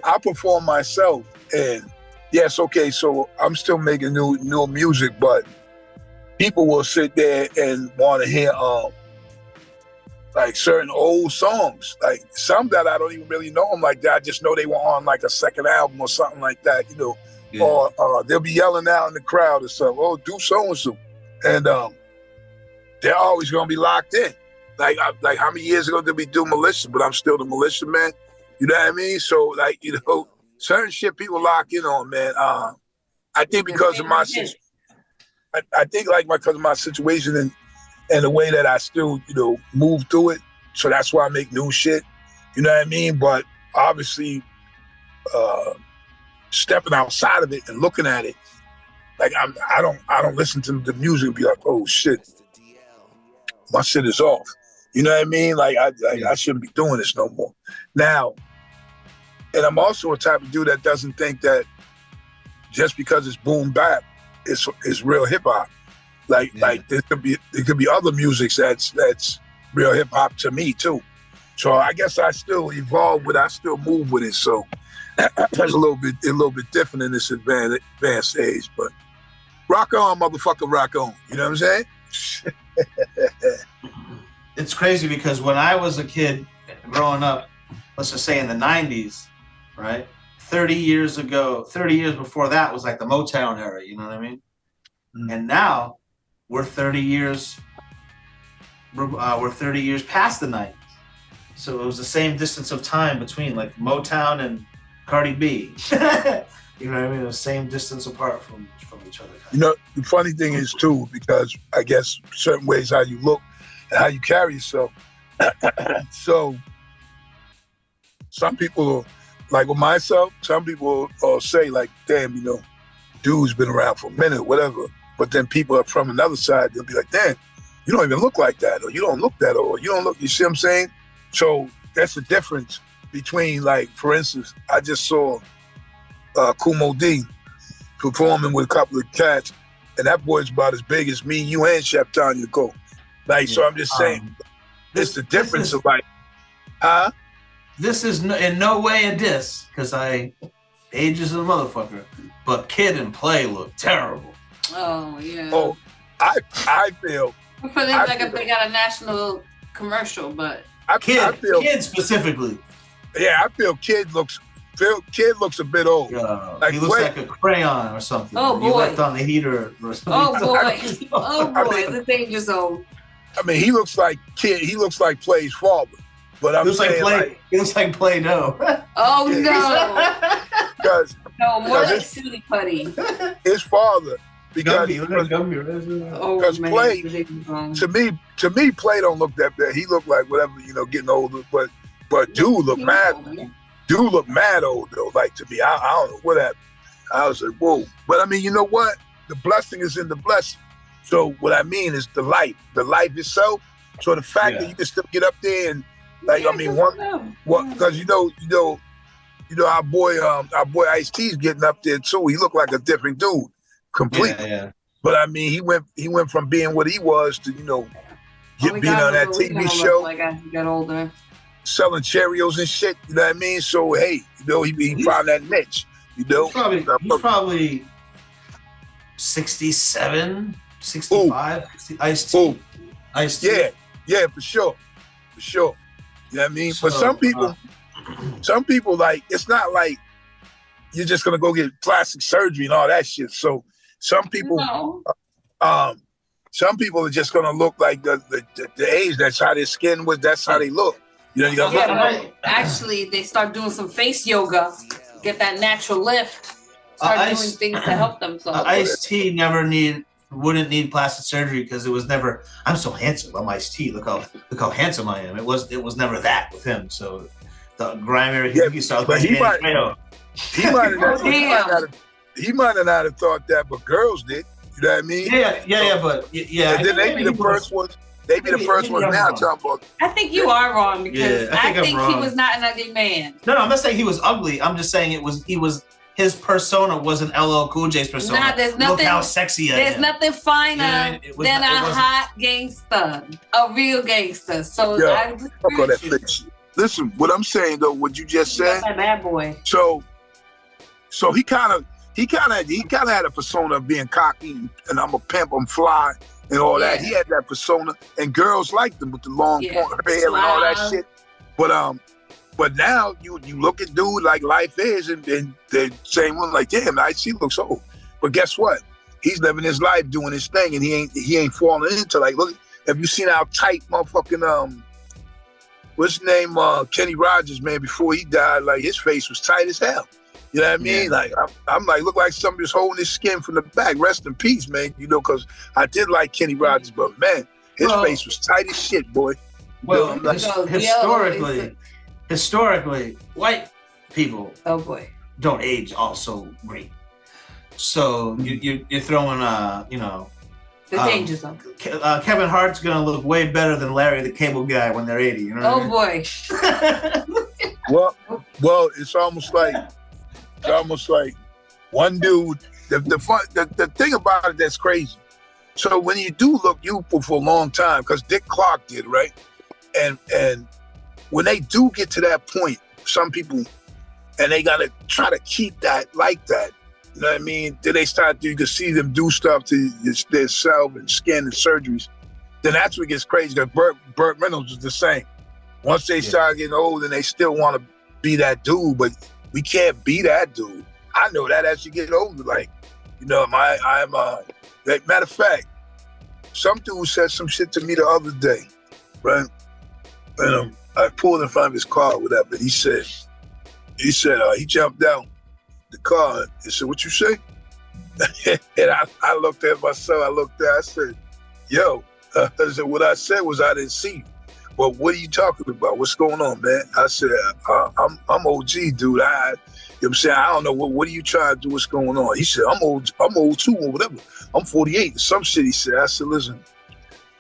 I perform myself, and yes, okay, so I'm still making new music, but people will sit there and want to hear like certain old songs, like some that I don't even really know them like that. I just know they were on like a second album or something like that, or they'll be yelling out in the crowd or something. Oh, do so and so, and they're always gonna be locked in. Like how many years ago did we do Militia? But I'm still the Militia man. You know what I mean? So certain shit people lock in on, man. I think because of my situation, because of my situation and the way that I still, move through it. So that's why I make new shit. You know what I mean? But obviously, stepping outside of it and looking at it, like I don't listen to the music and be like, oh shit, my shit is off. You know what I mean? Like I shouldn't be doing this no more. Now, and I'm also a type of dude that doesn't think that just because it's boom bap, it's real hip hop. Like there could be other music that's real hip hop to me too. So I guess I still evolve with, I still move with it. So That's a little bit different in this advanced age, but rock on, motherfucker, rock on. You know what I'm saying? It's crazy because when I was a kid growing up, let's just say in the 90s, right? 30 years before that was like the Motown era, you know what I mean? And now we're 30 years past the 90s. So it was the same distance of time between like Motown and Cardi B. You know what I mean? The same distance apart from each other. You know, the funny thing is too, because I guess certain ways how you look and how you carry yourself. So some people, like with myself, some people say like, damn, you know, dude's been around for a minute, whatever. But then people are from another side, they'll be like, damn, you don't even look like that, or you don't look that, or you don't look, you see what I'm saying? So that's the difference between, like, for instance, I just saw Kumo D performing with a couple of cats, and that boy's about as big as me, you, and Chef Tanya go. Like, so I'm just saying, it's the difference of like, huh? This is in no way a diss, because age is a motherfucker, but Kid and Play look terrible. Oh yeah. Oh, I feel. For them, like if they got a national commercial, but Kid specifically. Yeah, I feel Kid looks a bit old. Like he looks like a crayon or something. Oh boy! You left on the heater or something. Oh boy! Oh boy! The danger zone. I mean, he looks like Kid. He looks like Play's father. But I'm saying, he looks like Play-Doh. Oh no! Because more like Silly Putty. His father. Because Play, to me, Play don't look that bad. He look like whatever, you know, getting older. But dude look mad. Dude look mad old though. Like to me, I don't know what happened. I was like, whoa. But I mean, you know what? The blessing is in the blessing. So what I mean is the life itself. So the fact that you can still get up there and like, I mean, because you know, our boy Ice-T's getting up there too. He looked like a different dude. Completely. Yeah. But I mean, he went from being what he was to, you know, being on that TV show. Like as he got older. Selling Cheerios and shit, you know what I mean? So hey, you know, he found that niche, you know. He's probably 67, 65, Ice-T. Ice-T. Yeah, for sure. You know what I mean? So, but some people like, it's not like you're just gonna go get plastic surgery and all that shit. So some people, some people are just gonna look like the age. That's how their skin was. That's how they look. You know, you gotta actually, they start doing some face yoga, get that natural lift, start doing things to help themselves. Ice-T wouldn't need plastic surgery because it was never. I'm so handsome. I'm Ice-T. Look how handsome I am. It was never that with him. So the grimier he started. But he might not have thought that, but girls did. You know what I mean? Yeah. But and then they be the first ones. They be the first ones now talking about. I think you are wrong because I think he was not an ugly man. No, I'm not saying he was ugly. I'm just saying his persona wasn't LL Cool J's persona. Nah, there's nothing. Look how sexy I am. There's nothing finer than a hot gangster, a real gangster. So I fuck all that fake shit. Listen, what I'm saying though, what you just said. That bad boy. So he kind of had a persona of being cocky and I'm a pimp, I'm fly and all that. He had that persona, and girls liked him with the long hair and all that shit. But now you look at dude like life is, and they're saying one like, damn, Ice-T looks old. But guess what? He's living his life doing his thing, and he ain't falling into like, look, have you seen how tight motherfucking what's his name, Kenny Rogers, man, before he died, like his face was tight as hell. You know what I mean? Yeah. Like I'm like, look like somebody's holding his skin from the back. Rest in peace, man. You know, because I did like Kenny Rogers, but man, his face was tight as shit, boy. Well, historically, white people don't age also great. So you're throwing the danger zone. Kevin Hart's gonna look way better than Larry the Cable Guy when they're 80. You know? Boy. Well, it's almost like one dude. The thing about it that's crazy. So when you do look youthful for a long time, because Dick Clark did, right? And when they do get to that point, some people and they gotta try to keep that like that. You know what I mean? Then they start, you can see them do stuff to their self and skin and surgeries. Then that's what gets crazy. Because Burt Reynolds was the same. Once they start getting old and they still want to be that dude, but we can't be that dude. I know that as you get older, like, you know, like, matter of fact, some dude said some shit to me the other day, right? And I pulled in front of his car or whatever. He said, he jumped out the car and said, "What you say?" And I looked at myself, I said, "Yo," I said, "what I said was I didn't see you. Well, what are you talking about? What's going on, man?" I said, I'm OG, dude. You know what I'm saying? I don't know, what are you trying to do? What's going on? He said, I'm old too, or whatever. I'm 48. Some shit he said. I said, listen,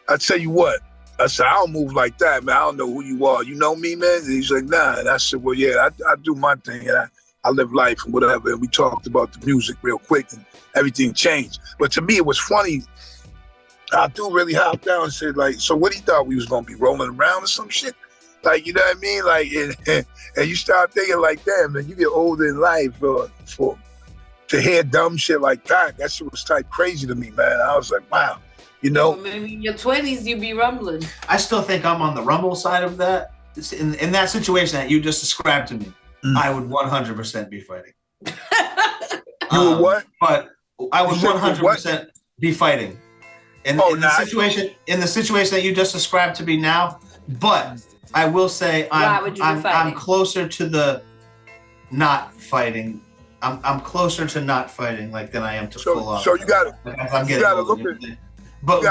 I tell you what. I said, I don't move like that, man. I don't know who you are. You know me, man? And he's like, nah. And I said, well, yeah, I do my thing. And I live life and whatever. And we talked about the music real quick and everything changed. But to me, it was funny. I do really hop down and said, like, so what he thought we was going to be rolling around or some shit? Like, you know what I mean? Like, and you start thinking like, damn, man, you get older in life to hear dumb shit like that. That shit was type crazy to me, man. I was like, wow, you know. Well, maybe in your 20s, you'd be rumbling. I still think I'm on the rumble side of that. In that situation that you just described to me, I would 100% be fighting. You would what? But I would 100% be fighting. In the situation that you just described to me now, but I will say I'm closer to the not fighting. I'm closer to not fighting like than I am to full on. So you gotta look at. But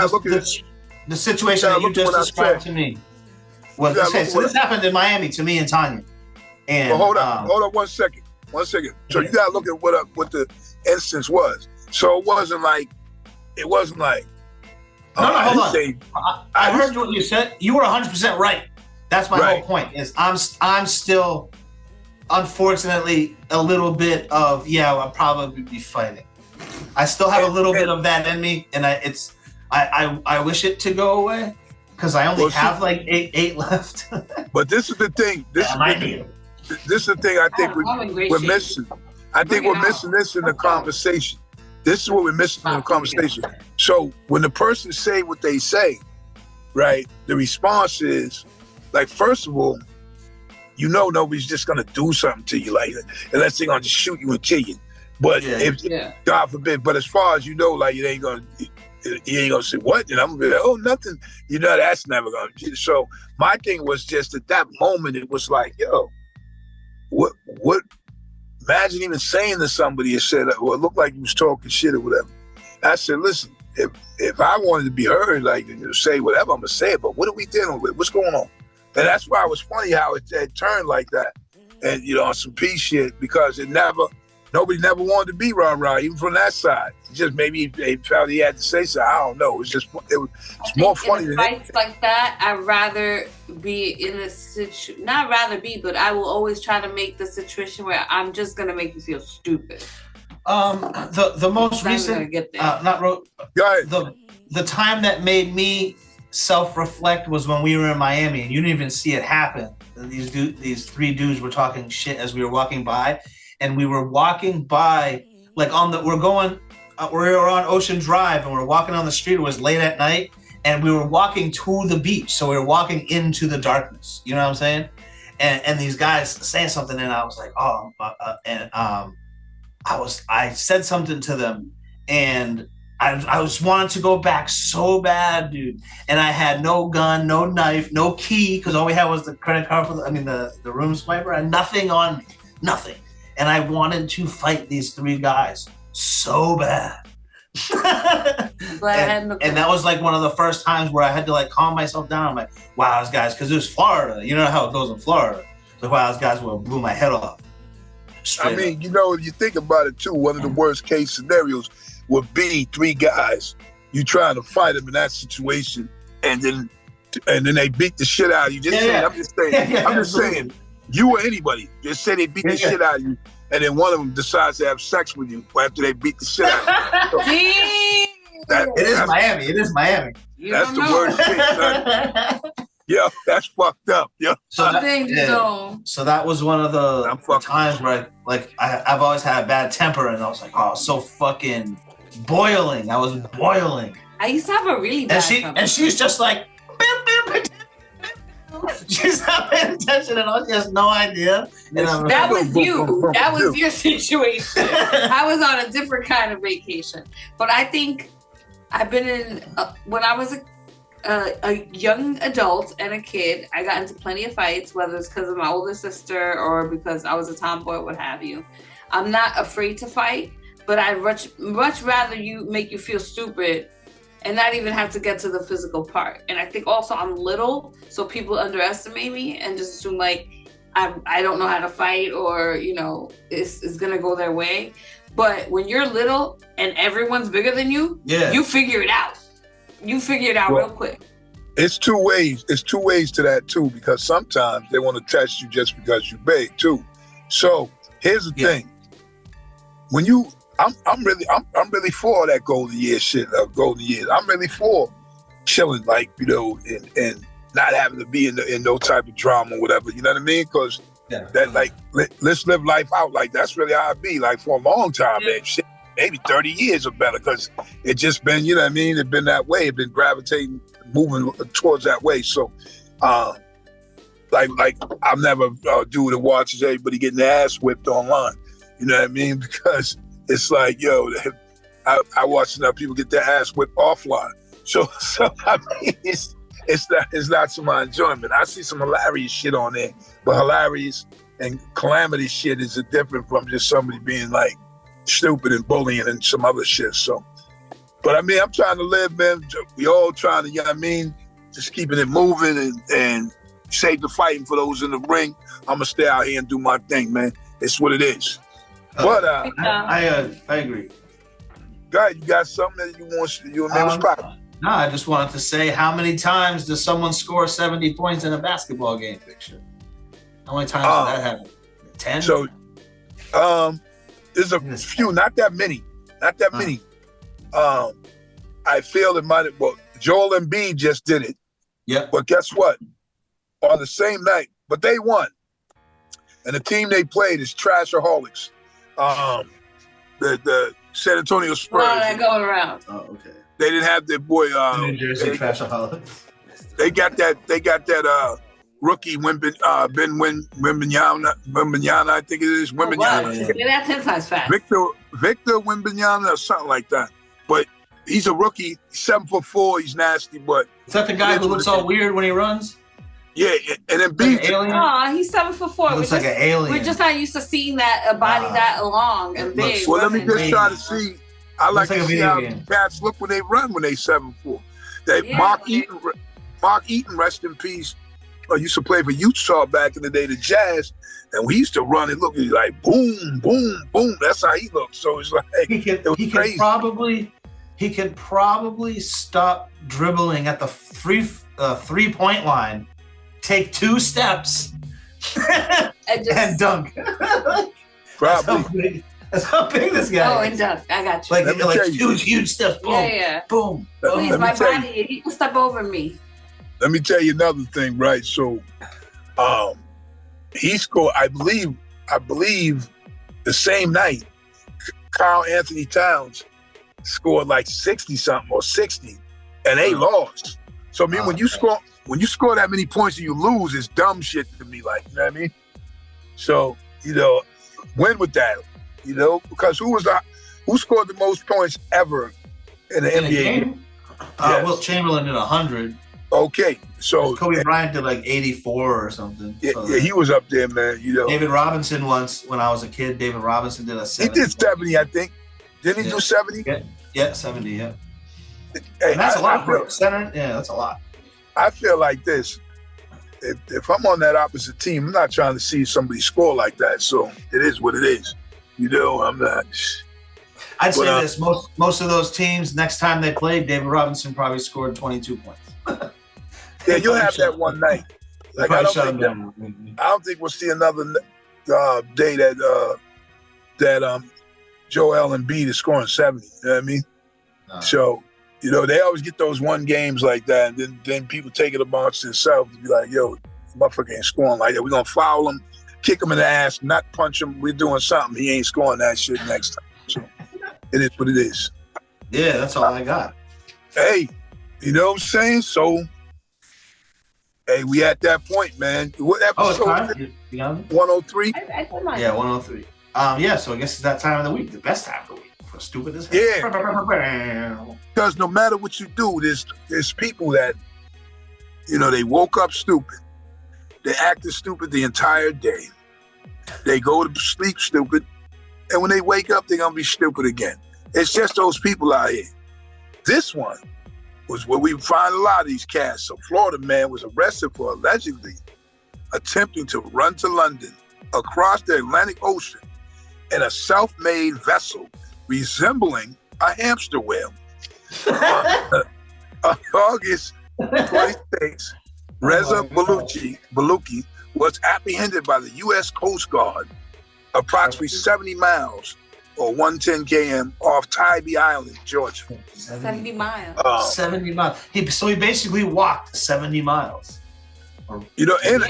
the situation that you just described to me. Well, okay, so this happened in Miami to me and Tanya. And well, hold on 1 second. So you gotta look at what the instance was. So it wasn't like. No, hold on. I heard what you said. You were 100% right. That's my whole point. Is I'm still, unfortunately, a little bit of I'll probably be fighting. I still have a little bit of that in me, and I wish it to go away because I only have like eight left. But this is the thing. This is the thing I think we're missing. I think we're missing this in the conversation. This is what we're missing in the conversation. So when the person say what they say, right, the response is, like, first of all, you know nobody's just gonna do something to you like that, unless they're gonna just shoot you and kill you. But if God forbid, but as far as you know, like, you ain't gonna say what, and I'm gonna be like, oh, nothing. You know, that's never gonna. So my thing was just at that moment, it was like, yo, what? Imagine even saying to somebody and said, well, it looked like you was talking shit or whatever. I said, listen, if I wanted to be heard, like, say whatever, I'm gonna say it, but what are we dealing with? What's going on? And that's why it was funny how it turned like that. And, you know, on some peace shit, because nobody never wanted to be rah-rah, even from that side. Just maybe they felt he had to say so. I don't know. It's more funny than fights like that. I'd rather be in a situation, not rather be, but I will always try to make the situation where I'm just gonna make you feel stupid. The most recent, the time that made me self-reflect was when we were in Miami, and you didn't even see it happen. These three dudes were talking shit as we were walking by, and we were walking by like we were on Ocean Drive, and we were walking on the street. It was late at night, and we were walking to the beach. So we were walking into the darkness. You know what I'm saying? And these guys saying something, and I was like, I said something to them, and I was wanting to go back so bad, dude. And I had no gun, no knife, no key, because all we had was the credit card the room swiper, and nothing on me, nothing. And I wanted to fight these three guys so bad. And that was like one of the first times where I had to like calm myself down. I'm like, wow, those guys, because it was Florida. You know how it goes in Florida. So wow, those guys would have blew my head off. I mean, you know, if you think about it too, one of the worst case scenarios would be three guys. You trying to fight them in that situation, and then they beat the shit out of you. I'm just saying, you or anybody, just say they beat the shit out of you, and then one of them decides to have sex with you after they beat the shit out of you. It is Miami. That's the worst case, son. Yeah, that's fucked up. Yeah. So that, Danger yeah. zone. So that was one of the I'm fucking- times where I've always had a bad temper, and I was like, oh, so fucking boiling. I was boiling. I used to have a really bad temper. And she's just like, she's not paying attention at all. She has no idea. And I'm That like, was you. That was your situation. I was on a different kind of vacation. But I think I've been in, when I was a young adult and a kid, I got into plenty of fights, whether it's because of my older sister or because I was a tomboy, what have you. I'm not afraid to fight, but I'd much rather you make you feel stupid and not even have to get to the physical part. And I think also I'm little, so people underestimate me and just assume like I don't know how to fight, or it's gonna go their way. But when you're little and everyone's bigger than you, yeah. you figure it out. You figure it out real quick. It's two ways. It's two ways to that too, because sometimes they want to test you just because you're big too. So here's the thing: when I'm really for that golden year shit. Golden years. I'm really for chilling, and not having to be in no type of drama or whatever. You know what I mean? Because that let's live life out. Like that's really how I be. Like for a long time, man. Shit, maybe 30 years or better, because it just been, you know what I mean? It been that way. It been gravitating, moving towards that way. So, like I'm never dude that watches everybody getting their ass whipped online. You know what I mean? Because it's like, yo, I watch enough people get their ass whipped offline. So I mean, it's not to my enjoyment. I see some hilarious shit on there, but hilarious and calamity shit is different from just somebody being like stupid and bullying and some other shit. So, but I mean, I'm trying to live, man. We all trying to, you know what I mean? Just keeping it moving and save the fighting for those in the ring. I'm gonna stay out here and do my thing, man. It's what it is. But I agree. guys, you got something that you and me was popping? No, I just wanted to say, how many times does someone score 70 points in a basketball game picture? How many times did that happen? 10? So, there's a few, not that many. I feel it might have, Joel Embiid just did it. Yeah. But guess what? On the same night, but they won. And the team they played is Trashaholics. The San Antonio Spurs. Well, that going around. Oh, okay. They didn't have their boy. New Jersey Trashaholics. They got that rookie Wembanyama, I think it is. Wow. Wembanyama. Say that 10 times fast. Victor Wembanyama or something like that. But he's a rookie, 7'4", he's nasty, but Is that the guy who looks all weird when he runs? yeah, and then Like Embiid. an alien? Aw, he's 7'4". He looks like an alien. We're just not used to seeing that a body that long and big. Well, let me running. just try to see. I like Looks like to a see video how game. cats look when they run when they 7'4". Yeah. Mark Eaton, rest in peace. Used to play for Utah back in the day, the Jazz, and we used to run and look like boom, boom, boom. That's how he looked. So it's like it was crazy. He could probably stop dribbling at the 3-point line, take 2 steps, and dunk. Probably. That's how big this guy Oh, is. and dunk. I got you. Like Let me tell you. huge steps. Boom, yeah. boom. Please, Let me my tell you. body, he can step over me. Let me tell you another thing, right? So, he scored. I believe the same night, Carl Anthony Towns scored like 60 something or 60, and they lost. So I mean, when you score that many points and you lose, it's dumb shit to me. Like, you know what I mean? So win with that. Because who scored the most points ever in the In a NBA? game? Yes. Wilt Chamberlain did 100. Okay, so Kobe Bryant did like 84 or something. yeah, So he was up there, man. David Robinson once, when I was a kid, David Robinson did a He 70. did 70, I think. Didn't he Yeah. do 70? Yeah, 70, yeah. Hey, And that's a lot I for feel, a center. Yeah, that's a lot. I feel like this. If I'm on that opposite team, I'm not trying to see somebody score like that. So it is what it is. I'm not. I'd say Well, this: most of those teams, next time they played, David Robinson probably scored 22 points. Yeah, you'll have that one night. Like I don't think we'll see another day that Joel Embiid is scoring 70. You know what I mean? No. So You know, they always get those one games like that, and then people take it amongst themselves to be like, yo, motherfucker ain't scoring like that. We're going to foul him, kick him in the ass, not punch him. We're doing something. He ain't scoring that shit next time. So it is what it is. Yeah, that's all I got. Hey, you know what I'm saying? So, hey, we at that point, man. What Oh, it's episode? time? You got it? 103? I said mine. Yeah, 103. Yeah, so I guess it's that time of the week, the best time of the week for stupid as hell. Yeah. Because no matter what you do, there's people that, you know, they woke up stupid. They acted stupid the entire day. They go to sleep stupid. And when they wake up, they're going to be stupid again. It's just those people out here. This one was where we find a lot of these cats. A Florida man was arrested for allegedly attempting to run to London across the Atlantic Ocean in a self-made vessel resembling a hamster whale. On August 26, Reza Baluchi was apprehended by the U.S. Coast Guard approximately 70 miles or 110 km off Tybee Island, Georgia. 70 miles. 70 miles. He basically walked 70 miles. You know, and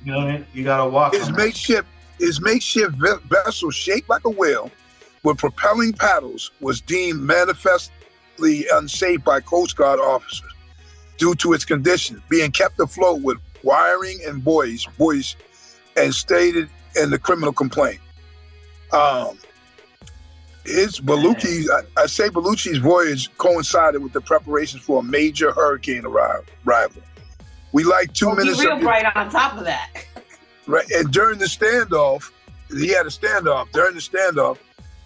You know what I mean? You gotta walk. his on that. makeshift vessel shaped like a whale with propelling paddles was deemed manifestly unsafe by Coast Guard officers due to its condition, being kept afloat with wiring and buoys, and stated in the criminal complaint. I say Baluchi's voyage coincided with the preparations for a major hurricane arrival. We like 2 minutes. Be real bright on top of that. Right, and during the standoff, he had a standoff. During the standoff,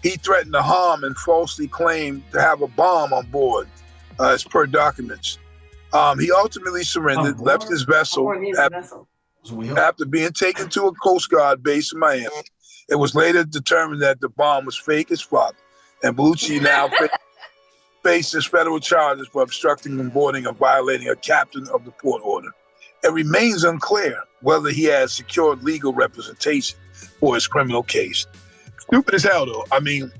he threatened to harm and falsely claimed to have a bomb on board, as per documents. He ultimately surrendered, left his vessel after being taken to a Coast Guard base in Miami. It was later determined that the bomb was fake as fuck, and Baluchi now faces federal charges for obstructing the boarding and violating a captain of the port order. It remains unclear whether he has secured legal representation for his criminal case. Stupid as hell, though. I mean,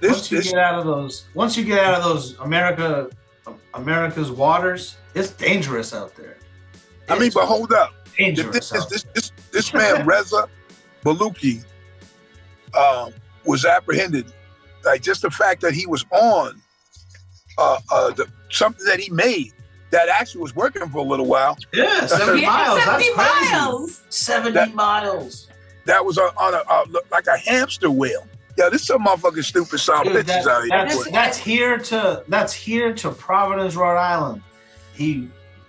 Once you get out of those America's waters, it's dangerous out there. I mean, but hold up. Dangerous. out there. This man Reza Baluchi was apprehended. Like, just the fact that he was on something that he made that actually was working for a little while. Yeah, 70 miles. 70 That's miles. crazy. 70 miles. That was on a like a hamster whale. Yeah, this is some motherfucking stupid son of Dude, bitches out here. that's here to Providence, Rhode Island. He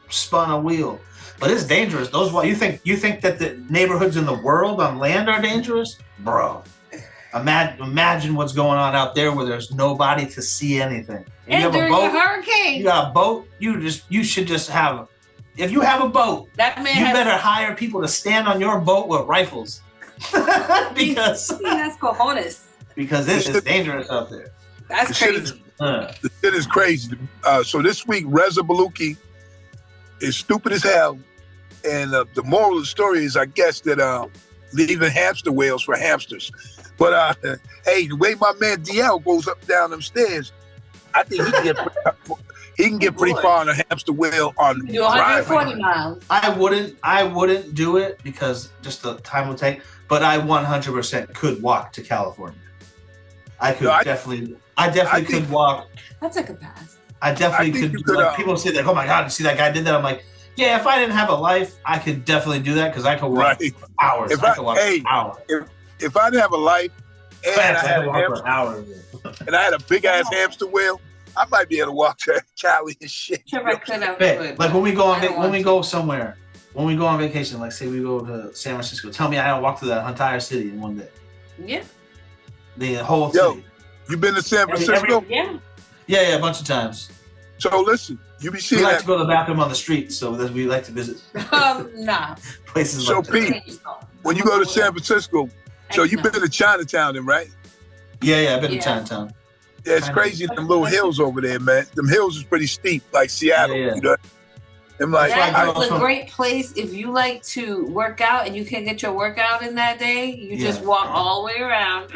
spun a wheel, but it's dangerous. You think that the neighborhoods in the world on land are dangerous, bro? Imagine what's going on out there where there's nobody to see anything. And during a hurricane. You got a boat. You should just have. If you have a boat, That man you has, better hire people to stand on your boat with rifles, because he has cojones. this is dangerous out there. That's The shit crazy. The shit is crazy. So this week, Reza Baluchi is stupid as hell. And the moral of the story is, I guess, that leaving hamster whales for hamsters. But hey, the way my man DL goes up down them stairs, I think he can get pretty far on a hamster wheel on Do 140 driving. miles. I wouldn't do it because just the time will take. But I 100% could walk to California. I definitely could walk. That's a good pass. I definitely I think could. you could, Like, people say that, oh my God, you see that guy did that? I'm like, yeah, if I didn't have a life, I could definitely do that because I could walk Right. for hours. If I could walk hey, for hours. If I didn't have a life and I Facts, I had could a walk hamster, for hours. and I had a big ass hamster wheel, I might be able to walk to Cali and shit. Sure, I could have. Hey, like when we go on I don't when we want go somewhere, when we go on vacation, like say we go to San Francisco, tell me I don't walk through that entire city in one day. Yeah. The whole Yo, city. You been to San Francisco? Yeah. Yeah, a bunch of times. So listen, you be We seeing like that. to go to the bathroom on the street, so that we like to visit Nah. places So like that. Pete, when you go to San Francisco, so you've been to Chinatown then, right? Yeah, I've been to Yeah. Chinatown. Yeah, it's crazy, them little hills over there, man. Them hills is pretty steep, like Seattle, Yeah. you know? I'm like, That's why I That go is a from- great place if you like to work out and you can get your workout in that day. You just Yeah. walk all the way around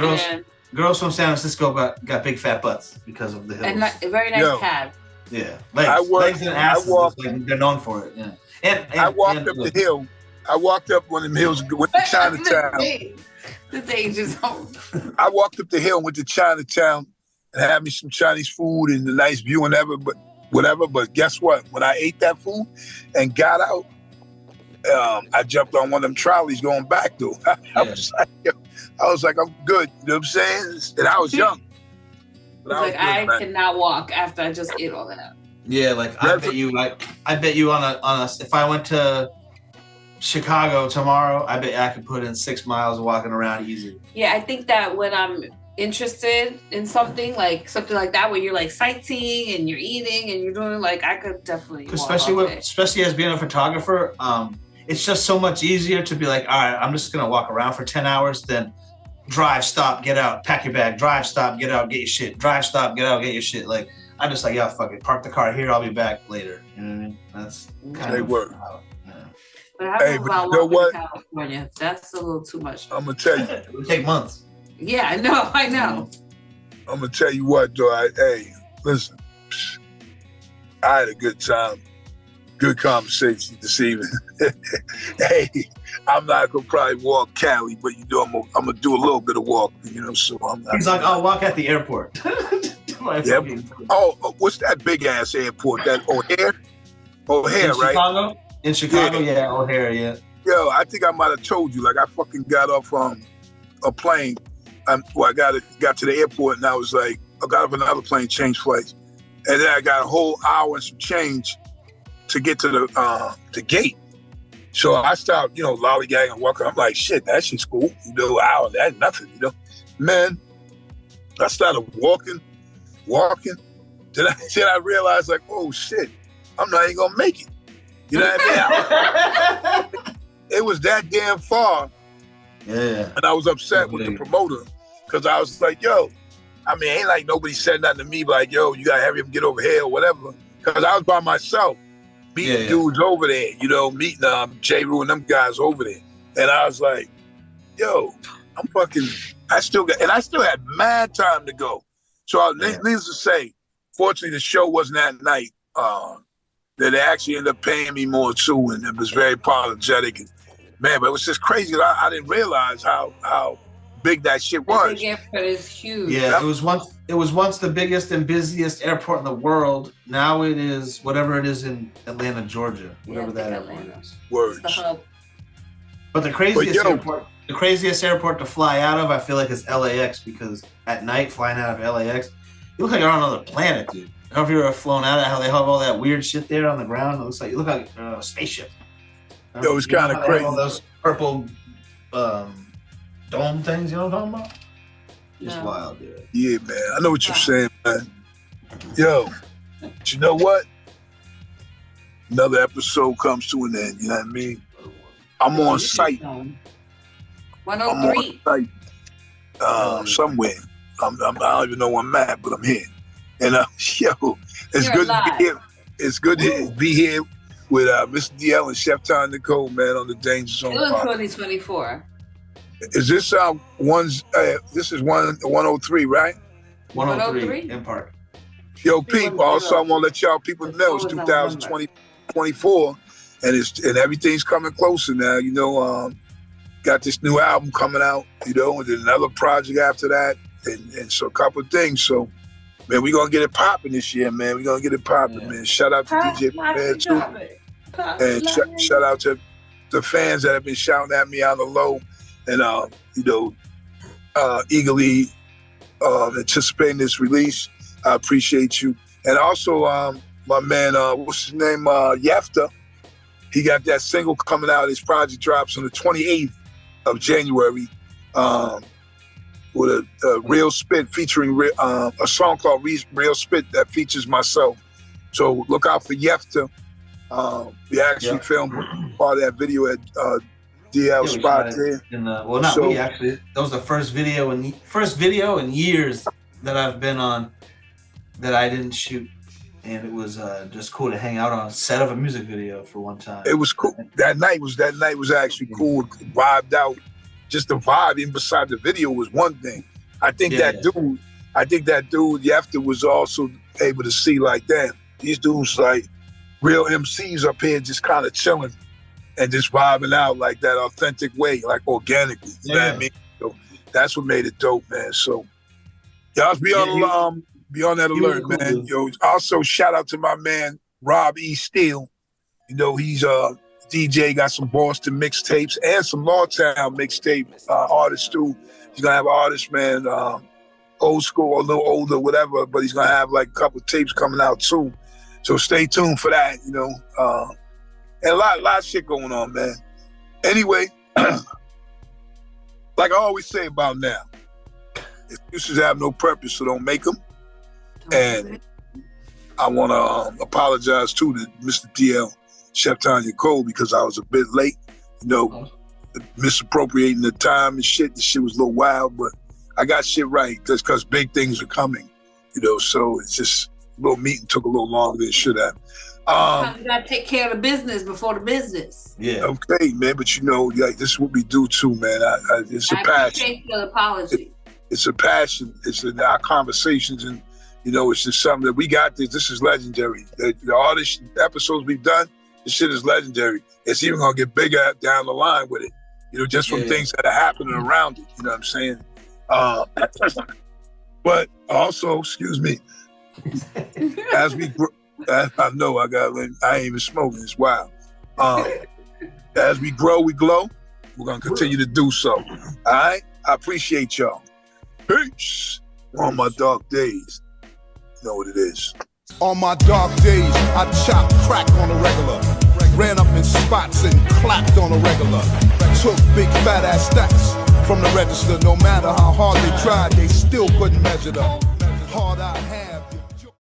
Girls from San Francisco got big fat butts because of the hills. and a very nice Yo. cab. Yeah, legs, I worked- legs and asses. I walked- like, they're known for it. Yeah, and I walked and up the hill. I walked up one of them hills, went to Chinatown. The danger zone. I walked up the hill, went to Chinatown, and had me some Chinese food and a nice view and whatever. But guess what? When I ate that food and got out, I jumped on one of them trolleys going back though. I was like, I'm good. You know what I'm saying? And I was young. It's like I cannot walk after I just ate all that. yeah, like I bet you on a if I went to Chicago tomorrow, I bet I could put in 6 miles walking around easy. Yeah, I think that when I'm interested in something like that, where you're like sightseeing and you're eating and you're doing like, I could definitely walk especially as being a photographer, it's just so much easier to be like, all right, I'm just gonna walk around for 10 hours than drive, stop, get out, pack your bag, drive, stop, get out, get your shit, drive, stop, get out, get your shit. Like I'm just like, yeah, fuck it, park the car here, I'll be back later. You know what I mean? That's kind They of work. But I don't know about you know walking what? to California. That's a little too much. I'm gonna tell you. It would take months. Yeah, I know. I'm gonna tell you what, though. Hey, listen. I had a good time, good conversation this evening. Hey, I'm not gonna probably walk Cali, but you know, I'm gonna do a little bit of walking. You know, so I'm not. He's like, I'll walk at the airport. Yeah. Oh, what's that big ass airport? That O'Hare, in right? Chicago? In Chicago, yeah, O'Hare, yeah. Yo, I think I might have told you. Like, I fucking got off a plane. I got to the airport, and I was like, I got off another plane, changed flights, and then I got a whole hour and some change to get to the gate. So I started, lollygagging and walking. I'm like, shit, that shit's cool. Hour, that's nothing. Man, I started walking. Then I realized, like, oh shit, I'm not even gonna make it. You know what I mean? It was that damn far. Yeah. And I was upset with the promoter because I was like, yo, I mean, ain't like nobody said nothing to me like, yo, you gotta hurry up and get over here or whatever. Because I was by myself, meeting dudes over there, meeting J. Rue and them guys over there. And I was like, yo, I still had mad time to go. So needless to say, fortunately the show wasn't that night. That they actually ended up paying me more too, and it was very apologetic. And, man, but it was just crazy. I didn't realize how big that shit was. The big airport is huge. Yeah, it was once the biggest and busiest airport in the world. Now it is whatever it is in Atlanta, Georgia, whatever that airport is. Words. It's the hub. But the craziest airport to fly out of, I feel like, is LAX, because at night flying out of LAX, you look like you're on another planet, dude. I don't know if you ever flown out of how they have all that weird shit there on the ground. It looks like you look like a spaceship. It was kind of crazy. All those purple dome things, you know what I'm talking about? Just wild, dude. Yeah, man. I know what you're saying, man. Yo, but you know what? Another episode comes to an end. You know what I mean? I'm on site. 103. I'm on site somewhere. I don't even know where I'm at, but I'm here. And yo, it's good to be here. It's good to be here with Mr. DL and Chef Tom Nicole, man, on the Danger Zone. Still in 2024. Is this this is 103, right? 103 in Park. Yo, people. Also, I want to let y'all people know it's 2024, and everything's coming closer now. Got this new album coming out, and then another project after that, and so a couple of things. So, man, we're gonna get it popping this year, man. We're gonna get it popping, man. Shout out to DJ Prepared too. And shout out to the fans that have been shouting at me on the low and eagerly anticipating this release. I appreciate you. And also my man, what's his name? Yefta. He got that single coming out. His project drops on the 28th of January. With a Real Spit featuring a song called Real Spit that features myself. So look out for Yefta. We actually filmed part of that video at DL spot there. We actually. That was the first video in years that I've been on that I didn't shoot, and it was just cool to hang out on a set of a music video for one time. It was cool. That night was actually cool. Vibed out. Just the vibe, even beside the video, was one thing. I think that dude, Yefta, was also able to see like that. These dudes like real MCs up here just kind of chilling and just vibing out like that authentic way, like organically. You know what I mean? So that's what made it dope, man. So y'all be on that alert, cool, man. dude. Yo, also shout out to my man Rob E. Steele. You know, he's DJ, got some Boston mixtapes and some Lawtown mixtape artists too. He's gonna have artists, man, old school or a little older, whatever, but he's gonna have like a couple tapes coming out soon. So stay tuned for that, you know. And a lot of shit going on, man. Anyway, like I always say about now, excuses have no purpose, so don't make them. And I want to apologize too to Mr. DL, Chef Tanya Cole, because I was a bit late, you know, misappropriating the time and shit. The shit was a little wild, but I got shit right just because big things are coming, you know, so it's just a little meeting took a little longer than it should have. You gotta take care of the business before the business. Yeah. Okay, man, but you know, like this is what we do too, man. It's a passion. I appreciate your apology. It's a passion. It's in our conversations, and you know, it's just something that we got. This is legendary. All the episodes we've done, this shit is legendary. It's even gonna get bigger down the line with it. You know, just from things that are happening around it. You know what I'm saying? But also, excuse me, as we grow, I know I ain't even smoking. It's wild. As we grow, we glow. We're gonna continue to do so. All right. I appreciate y'all. Peace. On my dark days, you know what it is. On my dark days, I chop crack on a regular. Ran up in spots and clapped on a regular. Took big fat ass stacks from the register. No matter how hard they tried, they still couldn't measure the hard I had.